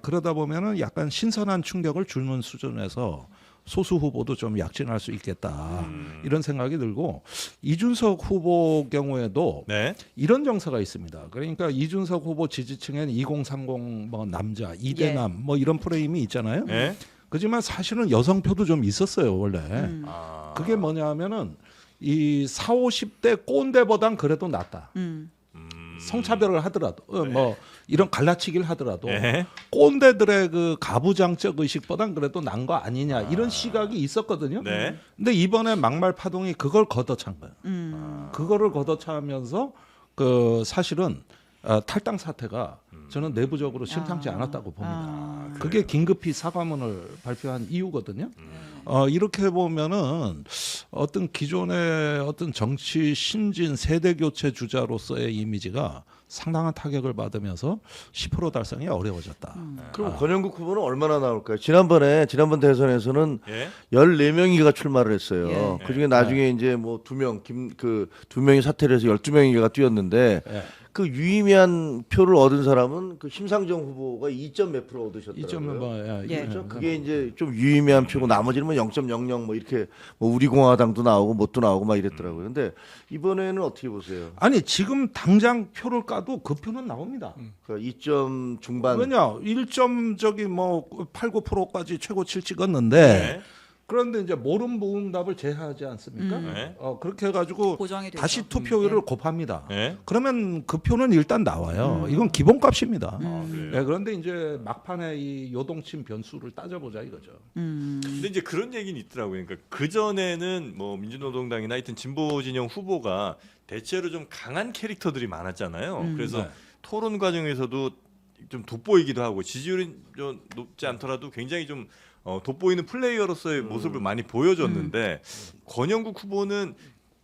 S2: 그러다 보면은 약간 신선한 충격을 주는 수준에서 소수 후보도 좀 약진할 수 있겠다 이런 생각이 들고 이준석 후보 경우에도
S3: 네.
S2: 이런 정서가 있습니다. 그러니까 이준석 후보 지지층엔 2030 뭐 남자 이대남 뭐 이런 프레임이 있잖아요.
S3: 네.
S2: 그렇지만 사실은 여성표도 좀 있었어요 원래.
S3: 아.
S2: 그게 뭐냐면은 이 40, 50대 꼰대보단 그래도 낫다. 성차별을 하더라도 뭐 이런 갈라치기를 하더라도
S3: 네.
S2: 꼰대들의 그 가부장적 의식보단 그래도 난 거 아니냐 이런 시각이 있었거든요.
S3: 네.
S2: 근데 이번에 막말 파동이 그걸 걷어찬 거예요. 그거를 걷어차면서 그 사실은 탈당 사태가 저는 내부적으로 심상치
S5: 아.
S2: 않았다고 봅니다.
S5: 아.
S2: 그게 긴급히 사과문을 발표한 이유거든요. 이렇게 보면은 어떤 기존의 어떤 정치 신진 세대 교체 주자로서의 이미지가 상당한 타격을 받으면서 10% 달성이 어려워졌다.
S1: 그럼 권영국 후보는 얼마나 나올까요? 지난번 대선에서는
S3: 예?
S1: 14명이가 출마를 했어요.
S5: 예.
S1: 그중에 나중에 이제 뭐 2명 두 명이 사퇴를 해서 12명이가 뛰었는데
S2: 예.
S1: 그 유의미한 표를 얻은 사람은 그 심상정 후보가 2점 몇 프로 얻으셨더라고요.
S2: 2.몇
S5: 예.
S1: 그렇죠? 그게 이제 좀 유의미한 표고 나머지는 뭐 0.00 뭐 이렇게 뭐 우리공화당도 나오고 뭣도 나오고 막 이랬더라고요. 근데 이번에는 어떻게 보세요?
S2: 아니 지금 당장 표를 까도 그 표는 나옵니다.
S1: 그 2점 중반
S2: 왜냐 1점 저기 뭐 8, 9%까지 최고치를 찍었는데
S3: 네.
S2: 그런데 이제 모름 부응답을 제하지 않습니까?
S3: 네.
S2: 그렇게 해가지고
S5: 고정이 되죠.
S2: 다시 투표율을 곱합니다.
S3: 네.
S2: 그러면 그 표는 일단 나와요. 이건 기본값입니다.
S3: 그래요?
S2: 네, 그런데 이제 막판에 이 요동침 변수를 따져보자 이거죠.
S3: 근데 이제 그런 얘기는 있더라고요. 그러니까 그 전에는 뭐 민주노동당이나 하여튼 진보 진영 후보가 대체로 좀 강한 캐릭터들이 많았잖아요. 그래서
S2: 네.
S3: 토론 과정에서도 좀 돋보이기도 하고 지지율이 좀 높지 않더라도 굉장히 좀 돋보이는 플레이어로서의 모습을 많이 보여줬는데 권영국 후보는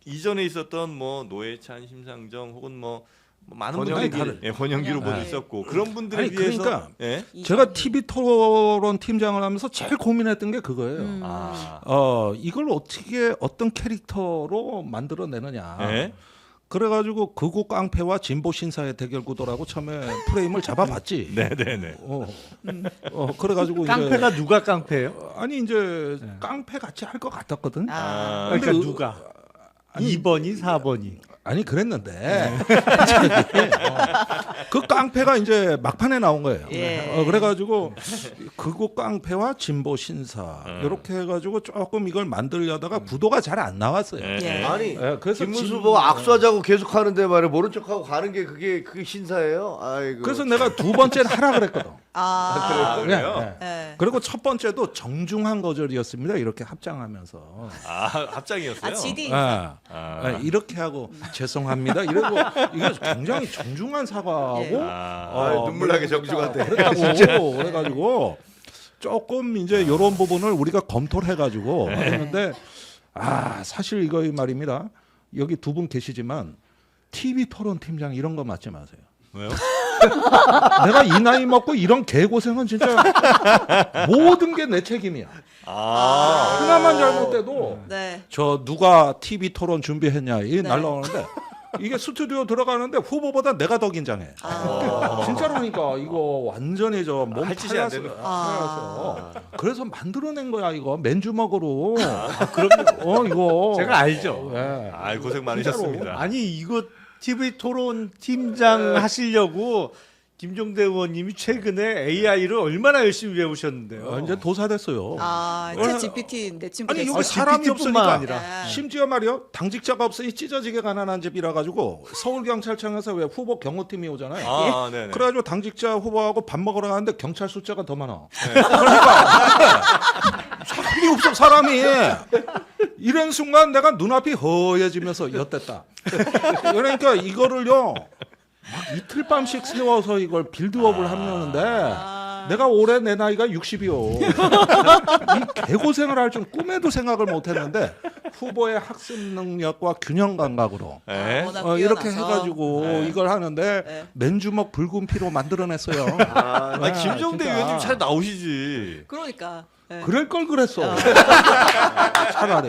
S3: 이전에 있었던 뭐 노회찬, 심상정 혹은 뭐 많은 분들이
S1: 권영길.
S3: 예, 권영길 후보도
S5: 네.
S3: 있었고 그런 분들에
S2: 아니,
S3: 비해서
S2: 그러니까
S3: 예?
S2: 제가 TV 토론 팀장을 하면서 제일 고민했던 게 그거예요.
S3: 아,
S2: 이걸 어떻게 어떤 캐릭터로 만들어내느냐.
S3: 예?
S2: 그래가지고 극우 깡패와 진보 신사의 대결 구도라고 처음에 프레임을 잡아봤지.
S3: 네네네.
S2: 그래가지고
S4: 깡패가
S2: 이제
S4: 누가 깡패예요?
S2: 아니 이제 깡패 같이 할 것 같았거든.
S3: 아,
S4: 그러니까
S2: 근데
S4: 누가? 2번이 4번이.
S2: 아니 그랬는데 그 깡패가 이제 막판에 나온 거예요.
S5: 예.
S2: 그래가지고 극우 깡패와 진보 신사 이렇게 해가지고 조금 이걸 만들려다가 구도가 잘 안 나왔어요.
S3: 예.
S5: 예.
S1: 아니
S2: 예, 그래서
S1: 김문수
S2: 진-
S1: 후보 악수하자고 계속 하는데 말이야 모른 척하고 가는 게 그게 신사예요? 아이고.
S2: 그래서 내가 두 번째는 하라 그랬거든.
S5: 아,
S3: 그래요?
S2: 예, 예.
S5: 예.
S2: 그리고 첫 번째도 정중한 거절이었습니다. 이렇게 합장하면서
S3: 아, 합장이었어요.
S5: 아, GD.
S2: 예.
S3: 아.
S2: 예, 이렇게 하고 죄송합니다. 이러고 이거 굉장히 정중한 사과하고
S5: 예.
S3: 아,
S1: 눈물 나게 정중한데.
S2: 그랬다고 그래가지고 조금 이제 이런 부분을 우리가 검토를 해가지고 했는데 사실 이거 말입니다. 여기 두 분 계시지만 TV 토론 팀장 이런 거 맡지 마세요.
S3: 왜요?
S2: 내가 이 나이 먹고 이런 개고생은 진짜 모든 게 내 책임이야.
S3: 아,
S2: 하나만 잘못돼도
S5: 네.
S2: 저 누가 TV 토론 준비했냐 이
S5: 네.
S2: 날라오는데 이게 스튜디오 들어가는데 후보보다 내가 더 긴장해. 진짜로니까 이거 완전히 저몸
S3: 할 짓이 안 되는.
S2: 팔아서 그래서 만들어낸 거야 이거 맨주먹으로. 그럼요. 이거
S4: 제가 알죠.
S2: 예.
S3: 아, 고생 많으셨습니다.
S4: 아니 이거 TV 토론 팀장 하시려고 김종대 의원님이 최근에 AI를 얼마나 열심히 배우셨는데요.
S2: 이제 도사됐어요.
S5: 챗 GPT 내 친구
S2: 아니
S5: 됐어.
S2: 여기 사람이
S4: GPT뿐만
S2: 없으니까
S4: 아니라.
S2: 심지어 말이요 당직자가 없으니 찢어지게 가난한 집이라 가지고 서울 경찰청에서 왜 후보 경호팀이 오잖아요.
S3: 아, 네네.
S2: 그래가지고 당직자 후보하고 밥 먹으러 가는데 경찰 숫자가 더 많아. 그러니까 사람이 없어 사람이. 이런 순간 내가 눈앞이 허해지면서 엿됐다. 그러니까 이거를요 막 이틀 밤씩 세워서 이걸 빌드업을 하려는데 내가 올해 내 나이가 60이요. 이 개고생을 할 줄 꿈에도 생각을 못했는데 후보의 학습 능력과 균형 감각으로
S3: 예?
S5: 워낙
S2: 이렇게
S5: 뛰어나서.
S2: 해가지고 이걸 하는데
S5: 네.
S2: 맨주먹 붉은 피로 만들어냈어요.
S3: 아, 김종대
S2: 진짜.
S3: 의원님 잘 나오시지.
S5: 그러니까. 예.
S2: 그럴 걸 그랬어. 차라리.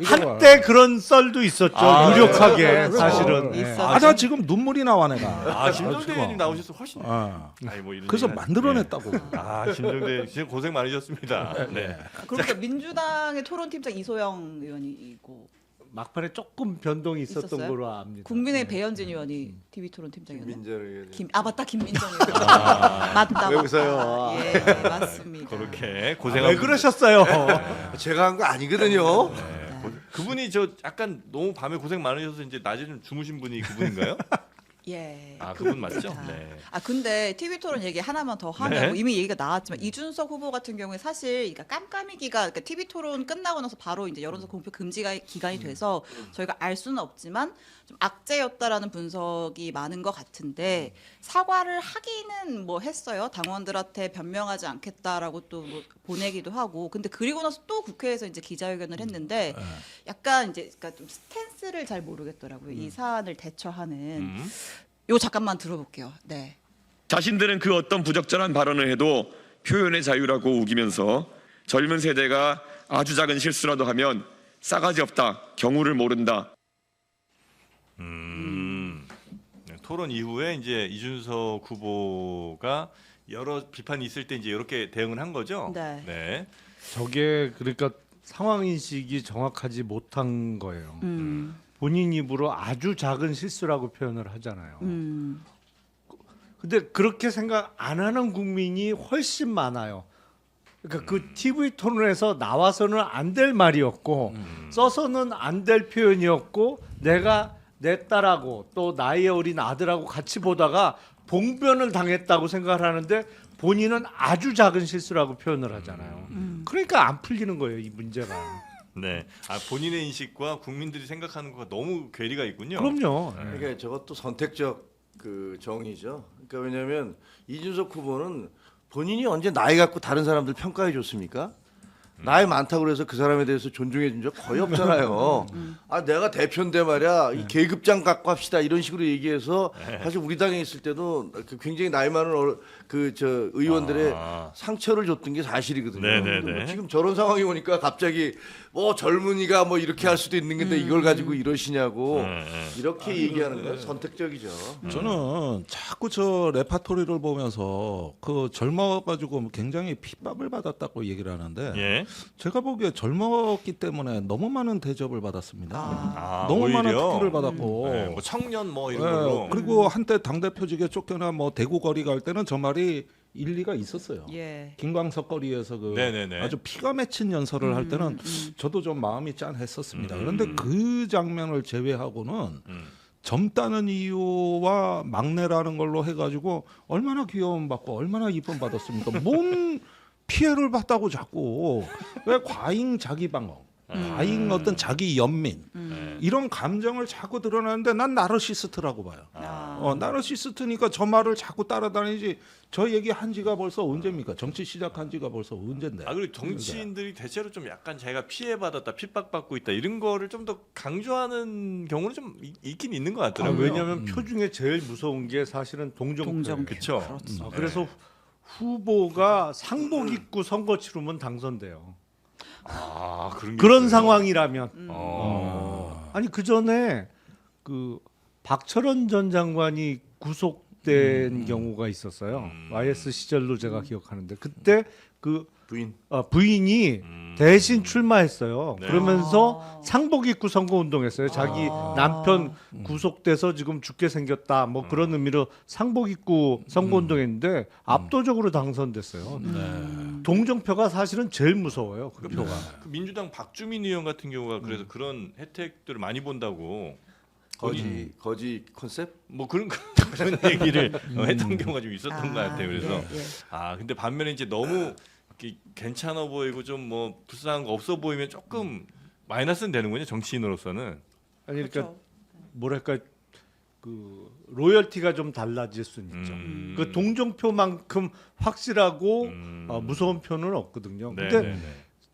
S2: 이거
S4: 한때 그런 썰도 있었죠.
S3: 아,
S4: 유력하게
S2: 네.
S4: 사실은.
S5: 있어.
S2: 나 지금 눈물이 나와 내가.
S3: 아, 김종대
S2: 지금.
S3: 의원님 나오셔서 훨씬. 아니, 뭐 이런
S2: 그래서
S3: 얘기는-
S2: 만들어냈다고.
S3: 예. 아, 김종대 진짜 고생 많으셨습니다. 네.
S5: 그러니까 민주당의 토론팀장 이소영 의원이고
S4: 막판에 조금 변동이 있었던
S5: 있었어요?
S4: 걸로 압니다.
S5: 국민의 배현진 의원이 TV 토론 팀장이었나요?
S1: 민재를
S5: 맞다 김민정 의원. 맞다.
S1: 왜 웃어요?
S5: 맞다. 예, 맞습니다.
S3: 그렇게
S4: 아,
S3: 고생한
S4: 왜 그러셨어요?
S1: 제가 한 거 아니거든요.
S3: 그분이 저 약간 너무 밤에 고생 많으셔서 이제 낮에 좀 주무신 분이 그분인가요?
S5: 예.
S3: 아, 그분 맞죠?
S5: 그렇다.
S3: 네.
S5: 아 근데 TV 토론 얘기 하나만 더 하면
S3: 네.
S5: 뭐 이미 얘기가 나왔지만 이준석 후보 같은 경우에 사실 그러니까 깜깜이기가 그러니까 TV 토론 끝나고 나서 바로 이제 여론조사 공표 금지가 기간이 돼서 저희가 알 수는 없지만 좀 악재였다라는 분석이 많은 것 같은데 사과를 하기는 뭐 했어요. 당원들한테 변명하지 않겠다라고 또 뭐 보내기도 하고 근데 그리고 나서 또 국회에서 이제 기자회견을 했는데 약간 이제 그러니까 좀 스탠스를 잘 모르겠더라고요. 이 사안을 대처하는. 요 잠깐만 들어볼게요. 네.
S7: 자신들은 그 어떤 부적절한 발언을 해도 표현의 자유라고 우기면서 젊은 세대가 아주 작은 실수라도 하면 싸가지 없다, 경우를 모른다.
S3: 네, 토론 이후에 이제 이준석 후보가 여러 비판이 있을 때 이제 이렇게 대응을 한 거죠.
S5: 네.
S3: 네.
S4: 저게 그러니까 상황 인식이 정확하지 못한 거예요. 본인 입으로 아주 작은 실수라고 표현을 하잖아요. 근데 그렇게 생각 안 하는 국민이 훨씬 많아요. 그러니까 그 TV 토론에서 나와서는 안 될 말이었고 써서는 안 될 표현이었고 내가 내 딸하고 또 나이 어린 아들하고 같이 보다가 봉변을 당했다고 생각을 하는데 본인은 아주 작은 실수라고 표현을 하잖아요. 그러니까 안 풀리는 거예요, 이 문제가.
S3: 네. 아, 본인의 인식과 국민들이 생각하는 거가 너무 괴리가 있군요.
S4: 그럼요.
S1: 그러니까 저것도 선택적 그 정의죠. 그러니까 왜냐하면 이준석 후보는 본인이 언제 나이 갖고 다른 사람들 평가해 줬습니까? 나이 많다고 그래서 그 사람에 대해서 존중해 준 적 거의 없잖아요. 아 내가 대표인데 말이야 이 계급장 갖고 합시다 이런 식으로 얘기해서 사실 우리 당에 있을 때도 그 굉장히 나이 많은 그 저 의원들의 상처를 줬던 게 사실이거든요.
S3: 네네네.
S1: 근데 뭐 지금 저런 상황이 오니까 갑자기 뭐 젊은이가 뭐 이렇게 할 수도 있는 건데 이걸 가지고 이러시냐고 이렇게 얘기하는 건 선택적이죠.
S2: 저는 자꾸 저 레파토리를 보면서 그 젊어가지고 굉장히 핍박을 받았다고 얘기를 하는데
S3: 예.
S2: 제가 보기에 젊었기 때문에 너무 많은 대접을 받았습니다.
S3: 아,
S2: 너무 많은
S3: 오히려?
S2: 특혜를 받았고
S3: 네, 뭐 청년 뭐 이런
S2: 예,
S3: 걸로.
S2: 그리고 한때 당대표직에 쫓겨나 뭐 대구 거리 갈 때는 저 말이 일리가 있었어요.
S5: 예.
S2: 김광석 거리에서 그
S3: 네네네.
S2: 아주 피가 맺힌 연설을 할 때는 저도 좀 마음이 짠했었습니다. 그런데 그 장면을 제외하고는 젊다는 이유와 막내라는 걸로 해가지고 얼마나 귀여움 받고 얼마나 이쁨 받았습니까? 뭔 피해를 봤다고 자꾸 왜 과잉 자기 방어, 과잉 어떤 자기 연민 이런 감정을 자꾸 드러내는데 난 나르시스트라고 봐요. 나르시스트니까 저 말을 자꾸 따라다니지. 저 얘기 한 지가 벌써 언제입니까? 정치 시작한 지가 벌써 언젠데.
S3: 아 그리고 정치인들이 대체로 좀 약간 자기가 피해받았다, 핍박받고 있다 이런 거를 좀 더 강조하는 경우는 좀 있긴 있는 것 같더라고요.
S4: 왜냐하면 표 중에 제일 무서운 게 사실은 동정표예요.
S3: 그렇죠.
S4: 그래서 후보가 상복 입고 선거 치르면 당선돼요.
S3: 아
S4: 그런
S3: 있어요?
S4: 상황이라면
S3: 아니
S4: 그 전에 그 박철원 전 장관이 구속된 경우가 있었어요. YS 시절로 제가 기억하는데 그때 그
S1: 부인.
S4: 부인이 대신 출마했어요.
S3: 네.
S4: 그러면서 상복 입고 선거 운동했어요. 자기 남편 구속돼서 지금 죽게 생겼다. 뭐 그런 의미로 상복 입고 선거 운동했는데 압도적으로 당선됐어요. 동정표가 사실은 제일 무서워요. 그 표가.
S3: 그 민주당 박주민 의원 같은 경우가 그래서 그런 혜택들을 많이 본다고
S1: 거지 컨셉?
S3: 뭐 그런 얘기를 했던 경우가 좀 있었던 것 같아요. 그래서 아 근데 반면에 이제 너무 이렇게 괜찮아 보이고 좀 뭐 불쌍한 거 없어 보이면 조금 마이너스는 되는군요. 정치인으로서는.
S4: 아니 그러니까
S5: 그렇죠.
S4: 뭐랄까 그 로열티가 좀 달라질 수는 있죠. 그 동정표만큼 확실하고 무서운 표는 없거든요. 근데
S3: 네네네.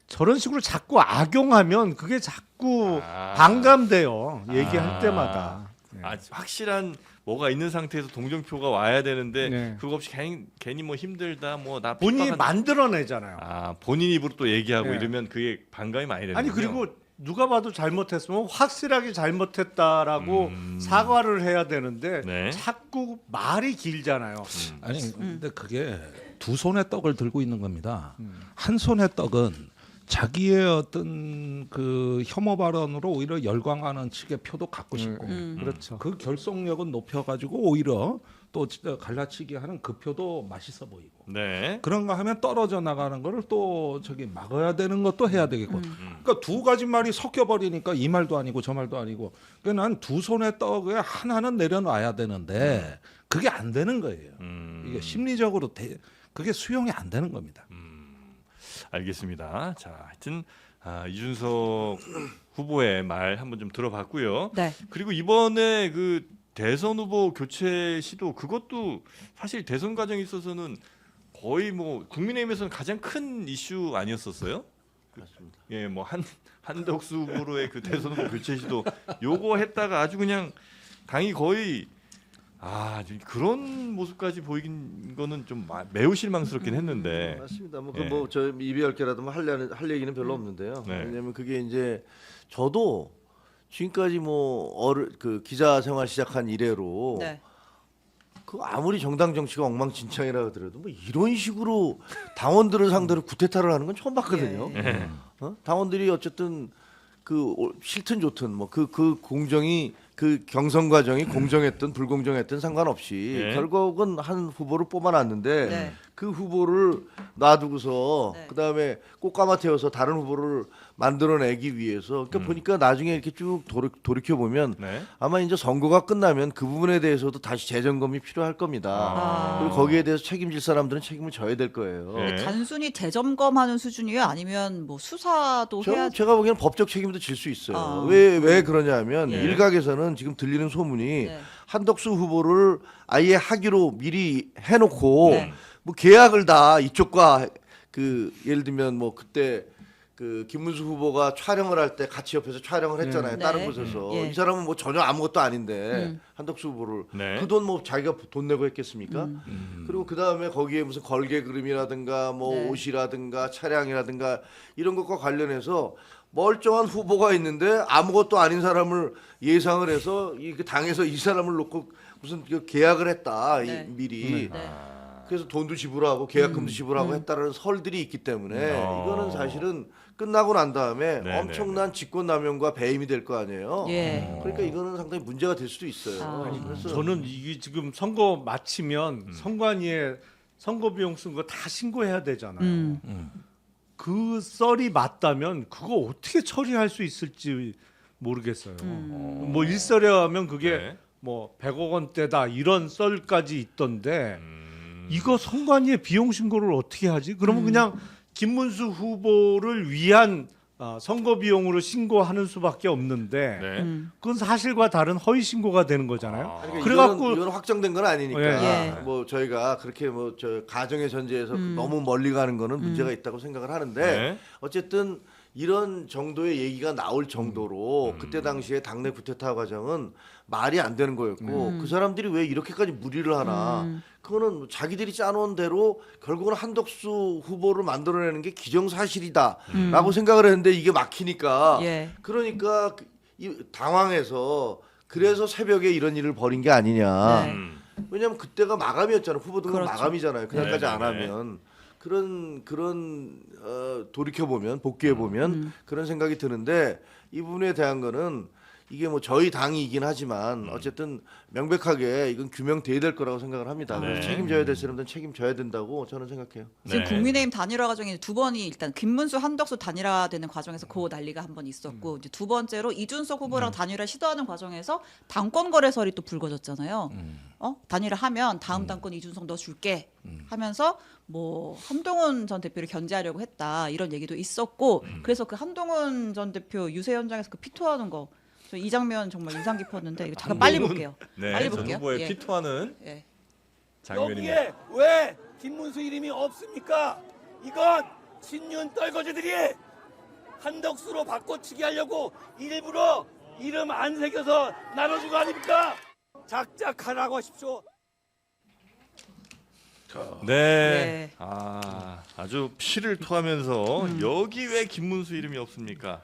S4: 저런 식으로 자꾸 악용하면 그게 자꾸 반감돼요. 얘기할 때마다.
S3: 아, 확실한 뭐가 있는 상태에서 동정표가 와야 되는데
S4: 네.
S3: 그거 없이 괜히 뭐 힘들다 뭐나
S4: 본인이 만들어내잖아요.
S3: 아 본인 입으로 또 얘기하고
S4: 네.
S3: 이러면 그게 반감이 많이 되는
S4: 아니 그리고 누가 봐도 잘못했으면 확실하게 잘못했다라고 사과를 해야 되는데
S3: 네.
S4: 자꾸 말이 길잖아요.
S2: 아니 근데 그게 두 손의 떡을 들고 있는 겁니다. 한 손의 떡은 자기의 어떤 그 혐오 발언으로 오히려 열광하는 측의 표도 갖고 싶고
S4: 그렇죠.
S2: 그 결속력은 높여가지고 오히려 또 갈라치기 하는 그 표도 맛있어 보이고
S3: 네.
S2: 그런가 하면 떨어져 나가는 거를 또 저기 막아야 되는 것도 해야 되겠고 그러니까 두 가지 말이 섞여 버리니까 이 말도 아니고 저 말도 아니고 그러니까 난 두 손에 떡에 하나는 내려놔야 되는데 그게 안 되는 거예요. 이게 심리적으로 그게 수용이 안 되는 겁니다.
S3: 알겠습니다. 자, 하여튼 이준석 후보의 말 한번 좀 들어봤고요.
S5: 네.
S3: 그리고 이번에 그 대선 후보 교체 시도 그것도 사실 대선 과정에 있어서는 거의 뭐 국민의힘에서는 가장 큰 이슈 아니었었어요?
S1: 맞습니다.
S3: 예, 뭐 한덕수 후보의 그 대선 후보 교체 시도 요거 했다가 아주 그냥 당이 거의 좀 그런 모습까지 보이긴 거는 좀 매우 실망스럽긴 했는데.
S1: 맞습니다. 뭐
S3: 예.
S1: 그 뭐 저 이비열개라도 뭐 할 얘기는 별로 없는데요.
S3: 네.
S1: 왜냐하면 그게 이제 저도 지금까지 뭐 그 기자 생활 시작한 이래로
S5: 네.
S1: 그 아무리 정당 정치가 엉망진창이라 하더라도 뭐 이런 식으로 당원들을 상대로 구태타를 하는 건 처음 봤거든요.
S3: 예.
S1: 당원들이 어쨌든 그 싫든 좋든 뭐 그 공정이 그 경선 과정이 공정했든 불공정했든 상관없이
S3: 예.
S1: 결국은 한 후보를 뽑아놨는데
S5: 네.
S1: 그 후보를 놔두고서
S5: 네.
S1: 그다음에 꽃가마 태워서 다른 후보를 만들어내기 위해서 그러니까 보니까 나중에 이렇게 쭉 돌이켜 보면
S3: 네.
S1: 아마 이제 선거가 끝나면 그 부분에 대해서도 다시 재점검이 필요할 겁니다. 그리고 거기에 대해서 책임질 사람들은 책임을 져야 될 거예요.
S3: 예.
S5: 단순히 재점검하는 수준이에요? 아니면 뭐 수사도 해야
S1: 제가 보기에는 법적 책임도 질 수 있어요.
S5: 아.
S1: 왜 그러냐면
S5: 예.
S1: 일각에서는 지금 들리는 소문이
S5: 네.
S1: 한덕수 후보를 아예 하기로 미리 해놓고
S5: 네.
S1: 뭐 계약을 다 이쪽과 그 예를 들면 뭐 그때 그 김문수 후보가 촬영을 할 때 같이 옆에서 촬영을 했잖아요.
S5: 네.
S1: 다른
S5: 네.
S1: 곳에서
S5: 예.
S1: 이 사람은 뭐 전혀 아무것도 아닌데 한덕수 후보를
S3: 네.
S1: 그 돈 뭐 자기가 돈 내고 했겠습니까? 그리고 그 다음에 거기에 무슨 걸개 그림이라든가 뭐
S5: 네.
S1: 옷이라든가 차량이라든가 이런 것과 관련해서 멀쩡한 후보가 있는데 아무것도 아닌 사람을 예상을 해서 그 당에서 이 사람을 놓고 무슨 그 계약을 했다
S5: 네.
S1: 미리.
S5: 네.
S1: 그래서 돈도 지불하고 계약금도 지불하고 했다는 설들이 있기 때문에 이거는 사실은 끝나고 난 다음에
S3: 네,
S1: 엄청난 직권남용과 배임이 될 거 아니에요.
S5: 예.
S1: 그러니까 이거는 상당히 문제가 될 수도 있어요.
S5: 아.
S1: 그래서
S4: 저는 이게 지금 선거 마치면 선관위에 선거 비용 쓴 거 다 신고해야 되잖아요. 그 썰이 맞다면 그거 어떻게 처리할 수 있을지 모르겠어요. 뭐 일설에 하면 그게
S3: 네.
S4: 뭐 100억 원대다 이런 썰까지 있던데 이거 선관위에 비용 신고를 어떻게 하지? 그러면 그냥 김문수 후보를 위한 선거 비용으로 신고하는 수밖에 없는데
S3: 네.
S4: 그건 사실과 다른 허위 신고가 되는 거잖아요.
S1: 그러니까
S4: 그래갖고
S1: 이건 확정된 건 아니니까
S5: 예.
S1: 뭐 저희가 그렇게 뭐 저 가정의 전제에서 너무 멀리 가는 거는 문제가 있다고 생각을 하는데
S3: 네.
S1: 어쨌든 이런 정도의 얘기가 나올 정도로 그때 당시에 당내 구태타 과정은 말이 안 되는 거였고 그 사람들이 왜 이렇게까지 무리를 하나 그거는 자기들이 짜놓은 대로 결국은 한덕수 후보를 만들어내는 게 기정사실이다라고 생각을 했는데 이게 막히니까
S5: 예.
S1: 그러니까 당황해서 그래서 새벽에 이런 일을 벌인 게 아니냐.
S5: 네.
S1: 왜냐하면 그때가 마감이었잖아요. 후보 등록
S5: 그렇죠.
S1: 마감이잖아요. 그날까지 안
S3: 네네네.
S1: 하면 그런 돌이켜 보면 복귀해 보면 그런 생각이 드는데 이 부분에 대한 거는 이게 뭐 저희 당이긴 하지만 어쨌든 명백하게 이건 규명돼야 될 거라고 생각을 합니다.
S3: 네.
S1: 책임져야 될 사람들은 책임져야 된다고 저는 생각해요.
S5: 지금
S3: 네.
S5: 국민의힘 단일화 과정에 두 번이 일단 김문수 한덕수 단일화되는 과정에서 그 난리가 한 번 있었고 이제 두 번째로 이준석 후보랑 단일화 시도하는 과정에서 당권 거래설이 또 불거졌잖아요. 단일화하면 다음 당권 이준석 너 줄게 하면서 뭐 한동훈 전 대표를 견제하려고 했다 이런 얘기도 있었고 그래서 그 한동훈 전 대표 유세 현장에서 그 피투하는 거 저 이 장면 정말 인상 깊었는데 이거 잠깐 빨리 볼게요.
S3: 네.
S5: 빨리
S3: 전
S5: 볼게요.
S3: 후보의
S5: 예.
S3: 피투하는
S5: 예.
S3: 장면입니다.
S8: 여기에 왜 김문수 이름이 없습니까? 이건 친윤 떨거지들이 한덕수로 바꿔치기 하려고 일부러 이름 안 새겨서 나눠준 거 아닙니까? 작작하라고 하십시오.
S3: 네.
S5: 네.
S3: 아주 피를 토하면서 여기 왜 김문수 이름이 없습니까?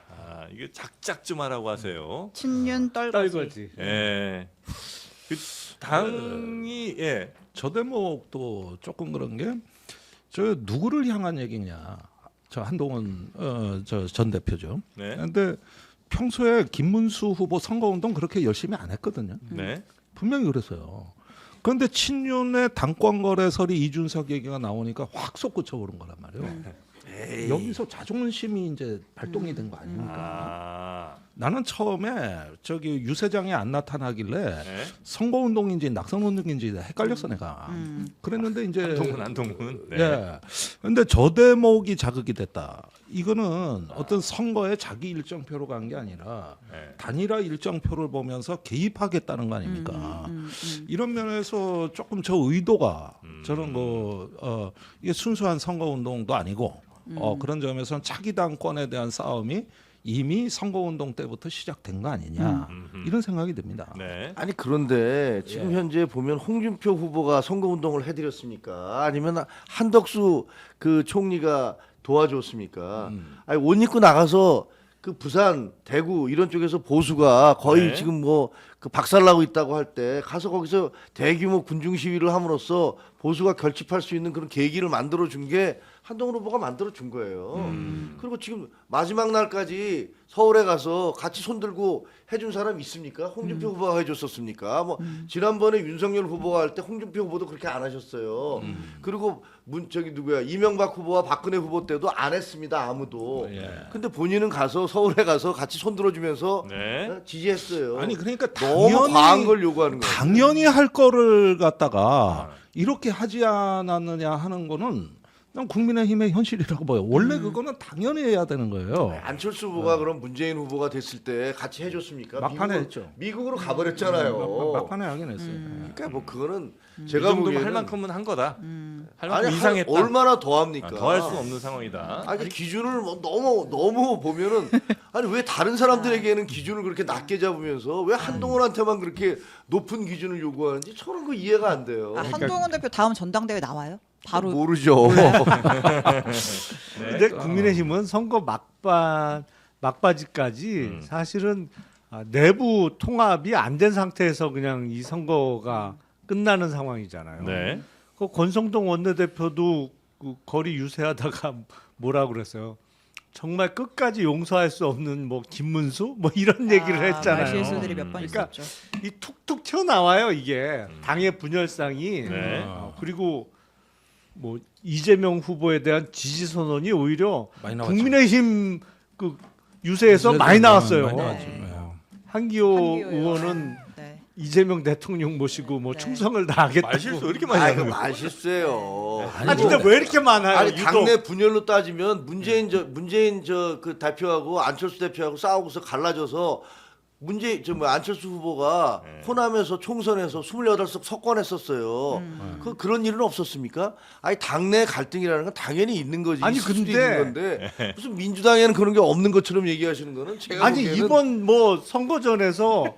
S3: 이게 작작 좀 하라고 하세요.
S5: 친윤 떨거지.
S4: 떨거지.
S3: 예. 그 당이 예.
S2: 저 대목도 조금 그런 게 저 누구를 향한 얘기냐. 저 한동훈 저 전 대표죠.
S3: 네.
S2: 근데 평소에 김문수 후보 선거운동 그렇게 열심히 안 했거든요.
S3: 네.
S2: 분명히 그랬어요. 그런데 친윤의 당권 거래설이 이준석 얘기가 나오니까 확 솟구쳐 오른 거란 말이에요. 여기서 자존심이 이제 발동이 된 거 아닙니까?
S3: 아.
S2: 나는 처음에 저기 유세장에 안 나타나길래
S3: 네.
S2: 선거운동인지 낙선운동인지 헷갈렸어 내가. 그랬는데 이제
S3: 한동훈. 네.
S2: 예. 근데 저 대목이 자극이 됐다. 이거는 어떤 선거에 자기 일정표로 간 게 아니라
S3: 네.
S2: 단일화 일정표를 보면서 개입하겠다는 거 아닙니까? 이런 면에서 조금 저 의도가 저는 이게 순수한 선거운동도 아니고 그런 점에서는 차기 당권에 대한 싸움이 이미 선거운동 때부터 시작된 거 아니냐 이런 생각이 듭니다.
S3: 네.
S1: 아니 그런데 지금
S2: 예.
S1: 현재 보면 홍준표 후보가 선거운동을 해드렸습니까? 아니면 한덕수 그 총리가 도와줬습니까? 아니 옷 입고 나가서 그 부산, 대구 이런 쪽에서 보수가 거의
S3: 네.
S1: 지금 뭐 그 박살나고 있다고 할 때 가서 거기서 대규모 군중 시위를 함으로써 보수가 결집할 수 있는 그런 계기를 만들어 준 게 한동훈 후보가 만들어 준 거예요. 그리고 지금 마지막 날까지 서울에 가서 같이 손들고 해준 사람 있습니까? 홍준표 후보가 해줬었습니까? 뭐 지난번에 윤석열 후보가 할 때 홍준표 후보도 그렇게 안 하셨어요. 그리고 저기 누구야 이명박 후보와 박근혜 후보 때도 안 했습니다 아무도.
S2: 예.
S1: 근데 본인은 가서 서울에 가서 같이 손들어주면서
S3: 네.
S1: 지지했어요.
S2: 아니 그러니까
S1: 너무 과한 걸 요구하는 거예요.
S2: 당연히 할 거를 갖다가 이렇게 하지 않았느냐 하는 거는 난 국민의힘의 현실이라고 봐요. 원래 그거는 당연히 해야 되는 거예요.
S1: 안철수 후보가 그럼 문재인 후보가 됐을 때 같이 해줬습니까?
S2: 막판에 했죠.
S1: 미국으로 가버렸잖아요.
S2: 막판에 하긴 했어요.
S1: 그러니까 뭐 그거는
S3: 이
S1: 제가
S3: 정도면
S1: 보기에는
S3: 할 만큼은 한 거다. 할 만큼
S1: 아니
S3: 이상했다.
S1: 얼마나 더 합니까?
S3: 더 할 수 없는 상황이다.
S1: 아니 기준을 뭐 너무 보면은 아니 왜 다른 사람들에게는 기준을 그렇게 낮게 잡으면서 왜 한동훈한테만 그렇게 높은 기준을 요구하는지 저는 그 이해가 안 돼요.
S5: 아, 한동훈 대표 다음 전당대회 나와요? 바로
S1: 모르죠.
S4: 근데 국민의힘은 선거 막바지까지 사실은 내부 통합이 안 된 상태에서 그냥 이 선거가 끝나는 상황이잖아요.
S3: 네.
S4: 그 권성동 원내대표도 그 거리 유세하다가 뭐라 그랬어요? 정말 끝까지 용서할 수 없는 뭐 김문수 뭐 이런 얘기를 했잖아요.
S5: 말실수들이 몇 번
S4: 그러니까
S5: 있었죠.
S4: 이 툭툭 튀어나와요 이게 당의 분열상이.
S3: 네.
S4: 그리고 뭐 이재명 후보에 대한 지지 선언이 오히려
S2: 많이 나왔죠.
S4: 국민의힘 그 유세에서 많이 나왔어요.
S2: 많이 나왔죠.
S5: 네.
S4: 한기호
S5: 한기호
S4: 의원은
S5: 네.
S4: 이재명 대통령 모시고 뭐
S5: 네.
S4: 충성을 다하겠다고.
S3: 말실수 왜 이렇게 많이
S1: 아
S3: 하는
S1: 이거
S3: 거야?
S1: 말실수예요.
S4: 아 진짜 왜 이렇게 많아요?
S1: 아니
S4: 유독.
S1: 당내 분열로 따지면 문재인 저 그 대표하고 안철수 대표하고 싸우고서 갈라져서 안철수 후보가
S3: 네.
S1: 호남에서 총선에서 28석 석권했었어요. 그런 일은 없었습니까? 아니 당내 갈등이라는 건 당연히 있는 거지.
S4: 아니,
S1: 있을 수도
S4: 근데-
S1: 있는 건데 무슨 민주당에는 그런 게 없는 것처럼 얘기하시는 거는 제가
S4: 아니
S1: 보기에는
S4: 이번 뭐 선거전에서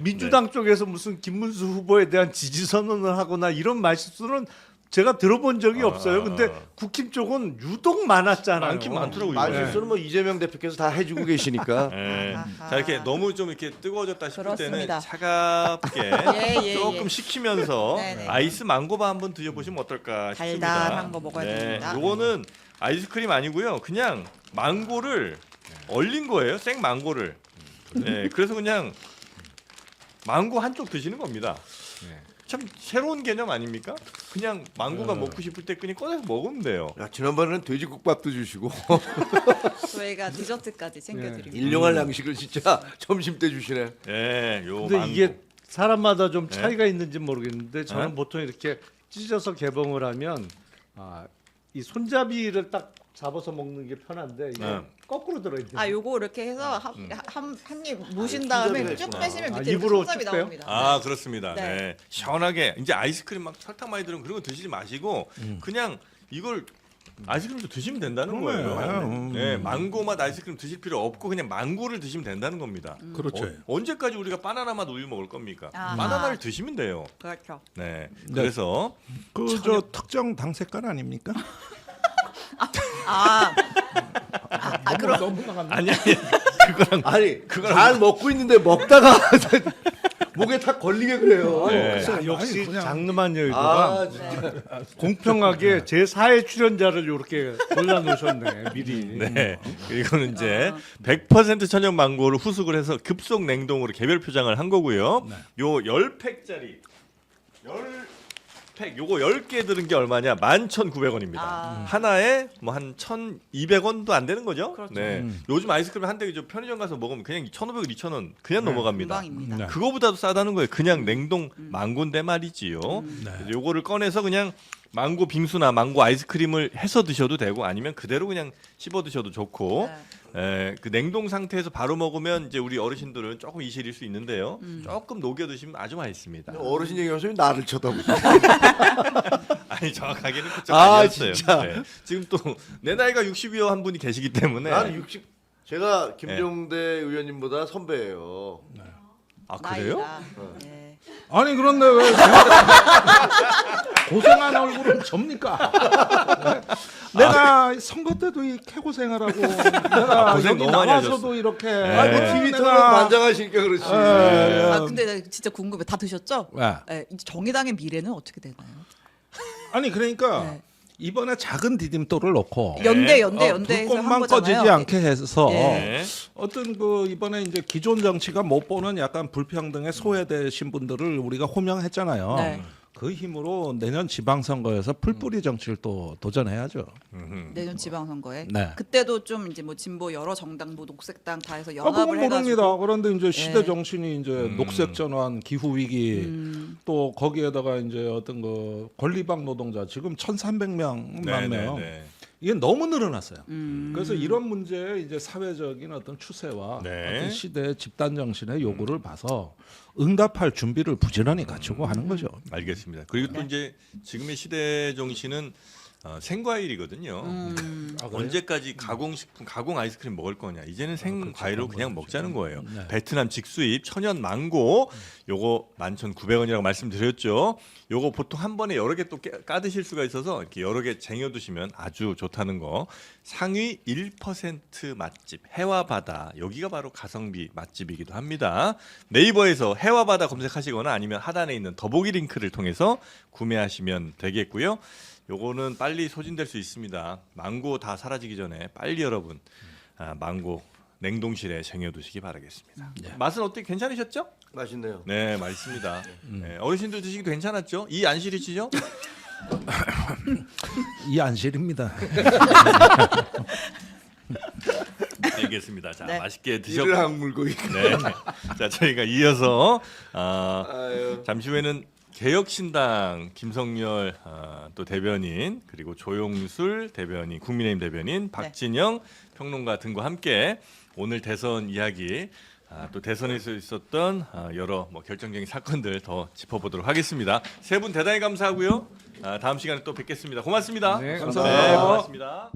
S4: 민주당 쪽에서 무슨 김문수 후보에 대한 지지 선언을 하거나 이런 말실수는 제가 들어본 적이 없어요. 근데 국힘 쪽은 유독 많았잖아요.
S3: 많긴 많더라고요.
S1: 말실수는 뭐 이재명 대표께서 다 해주고 계시니까.
S3: 네.
S5: 아하.
S3: 자 이렇게 너무 좀 이렇게 뜨거워졌다 싶을
S5: 그렇습니다.
S3: 때는 차갑게
S5: 예,
S3: 조금
S5: 예.
S3: 식히면서
S5: 네네.
S3: 아이스 망고바 한번 드셔보시면 어떨까 싶습니다.
S5: 달달한 거 먹어야 됩니다.
S3: 요거는 아이스크림 아니고요. 그냥 망고를 얼린 거예요. 생 망고를. 네, 그래서 그냥 망고 한쪽 드시는 겁니다. 참 새로운 개념 아닙니까? 그냥 망고가 먹고 싶을 때 그냥 꺼내서 먹으면 돼요.
S1: 야, 지난번에는 돼지국밥도 주시고
S5: 저희가 디저트까지 챙겨드립니다.
S1: 일용할 양식을 진짜 점심 때 주시네.
S3: 네, 요
S4: 근데
S3: 망고.
S4: 이게 사람마다 좀 차이가 있는지 모르겠는데 저는
S3: 네?
S4: 보통 이렇게 찢어서 개봉을 하면 이 손잡이를 딱 잡아서 먹는 게 편한데 이게
S3: 네.
S4: 거꾸로 들어있는.
S5: 아 요거 이렇게 해서 한입 무신 다음에
S1: 손잡이가
S5: 쭉
S1: 있구나.
S5: 빼시면
S4: 아,
S5: 밑에
S4: 입으로
S5: 손잡이
S4: 쭉 빼요?
S5: 나옵니다.
S3: 아 그렇습니다. 네.
S5: 네.
S3: 시원하게 이제 아이스크림 막 설탕 많이 들은 그런 거 드시지 마시고 그냥 이걸 아이스크림도 드시면 된다는
S2: 그러네.
S3: 거예요. 네, 망고 맛 아이스크림 드실 필요 없고 그냥 망고를 드시면 된다는 겁니다.
S2: 그렇죠.
S3: 언제까지 우리가 바나나 맛 우유 먹을 겁니까?
S5: 아하.
S3: 바나나를 드시면 돼요.
S5: 그렇죠.
S3: 네.
S2: 네.
S3: 그래서
S2: 그 저 특정 당 색깔 아닙니까?
S5: 그럼
S2: 너무 나갔나?
S3: 아니
S1: 아니 잘 먹고 있는데 먹다가 목에 탁 걸리게 그래요.
S3: 네.
S4: 자, 역시
S2: 아니, 그냥-
S4: 장르만 여의도가
S1: 아 진짜.
S4: 공평하게 제 4회 출연자를 이렇게 골라놓으셨네 미리.
S3: 네. 이거는 이제 100% 천연 망고를 후숙을 해서 급속 냉동으로 개별 포장을 한 거고요. 요 10팩짜리 10팩 요거 10개 들은 게 얼마냐? 11,900원입니다.
S5: 아.
S3: 하나에 뭐 한 1,200원도 안 되는 거죠?
S5: 그렇죠.
S3: 네. 요즘 아이스크림 한 대기 편의점 가서 먹으면 그냥 1,500원, 2,000원 그냥 넘어갑니다.
S5: 금방입니다.
S2: 네.
S3: 그거보다도 싸다는 거예요. 그냥 냉동 망고인데 말이지요. 그래서 요거를 꺼내서 그냥 망고 빙수나 망고 아이스크림을 해서 드셔도 되고 아니면 그대로 그냥 씹어 드셔도 좋고 그 냉동 상태에서 바로 먹으면 이제 우리 어르신들은 조금 이실일 수 있는데요. 조금 녹여 드시면 아주 맛있습니다.
S1: 어르신 얘기하면서 왜 나를 쳐다보죠?
S3: 아니 정확하게는 그쪽
S1: 아,
S3: 아니었어요.
S1: 진짜.
S3: 네. 지금 또 내 나이가 60이여 한 분이 계시기 때문에
S1: 나는 60. 제가 김종대 의원님보다 선배예요.
S3: 아 그래요?
S5: 나이가. 네.
S2: 아니 그런데 왜 고생한 얼굴은 접니까? 내가 선거 때도 이 캐고생하라고 내가
S3: 고생
S2: 여기
S3: 너무 많이
S2: 나와서도
S3: 하셨어.
S2: 이렇게
S1: 아니 뭐 TV 토론
S2: 내가-
S1: 만장하시니까 그렇지.
S5: 아 근데 나 진짜 궁금해. 다 드셨죠?
S2: 네.
S5: 네. 이제 정의당의 미래는 어떻게 되나요?
S2: 아니 그러니까
S5: 네.
S2: 이번에 작은 디딤돌을 놓고
S5: 연대해서 한
S2: 불꽃만
S5: 거잖아요.
S2: 꺼지지 않게 해서
S3: 네.
S2: 어떤 그 이번에 이제 기존 정치가 못 보는 약간 불평등에 소외되신 분들을 우리가 호명했잖아요.
S5: 네.
S2: 그 힘으로 내년 지방선거에서 풀뿌리 정치를 또 도전해야죠.
S5: 내년 지방선거에
S2: 네.
S5: 그때도 좀 이제 뭐 진보 여러 정당 뭐 녹색당 다 해서
S2: 아,
S5: 연합을
S2: 그건
S5: 해가지고
S2: 모릅니다. 그런데 이제 시대
S5: 네.
S2: 정신이 이제 녹색 전환, 기후 위기, 또 거기에다가 이제 어떤 그 권리방 노동자 지금 1,300명
S3: 네,
S2: 명
S3: 네,
S2: 이게 너무 늘어났어요. 그래서 이런 문제의 이제 사회적인 어떤 추세와
S3: 네.
S2: 어떤 시대의 집단 정신의 요구를 봐서 응답할 준비를 부지런히 갖추고 하는 거죠.
S3: 알겠습니다. 그리고 또 이제 지금의 시대 정신은 생과일이거든요.
S2: 아, 그래요?
S3: 언제까지 가공식품, 가공 아이스크림 먹을 거냐? 이제는 생과일로 그냥 먹자는 거예요.
S2: 네.
S3: 베트남 직수입 천연 망고 요거 11,900원이라고 말씀드렸죠. 요거 보통 한 번에 여러 개 또 까드실 수가 있어서 이렇게 여러 개 쟁여두시면 아주 좋다는 거. 상위 1% 맛집 해와바다 여기가 바로 가성비 맛집이기도 합니다. 네이버에서 해와바다 검색하시거나 아니면 하단에 있는 더보기 링크를 통해서 구매하시면 되겠고요. 요거는 빨리 소진될 수 있습니다. 망고 다 사라지기 전에 빨리 여러분 망고 냉동실에 쟁여두시기 바라겠습니다. 맛은 어떻게 괜찮으셨죠?
S1: 맛있네요.
S3: 네, 맛있습니다. 네, 어르신들 드시기도 괜찮았죠? 이 안실이시죠?
S2: 이 안실입니다.
S3: 알겠습니다. 자,
S5: 네.
S3: 맛있게 드셨고.
S1: 이를 악물고 있.
S3: 네. 자, 저희가 이어서
S1: 아유.
S3: 잠시 후에는 개혁신당 김성열 또 대변인 그리고 조용술 대변인 국민의힘 대변인 박진영 평론가 등과 함께 오늘 대선 이야기 또 대선에서 있었던 여러 뭐 결정적인 사건들 더 짚어보도록 하겠습니다. 세 분 대단히 감사하고요. 다음 시간에 또 뵙겠습니다. 고맙습니다.
S4: 네,
S2: 감사합니다.
S3: 네, 고맙습니다.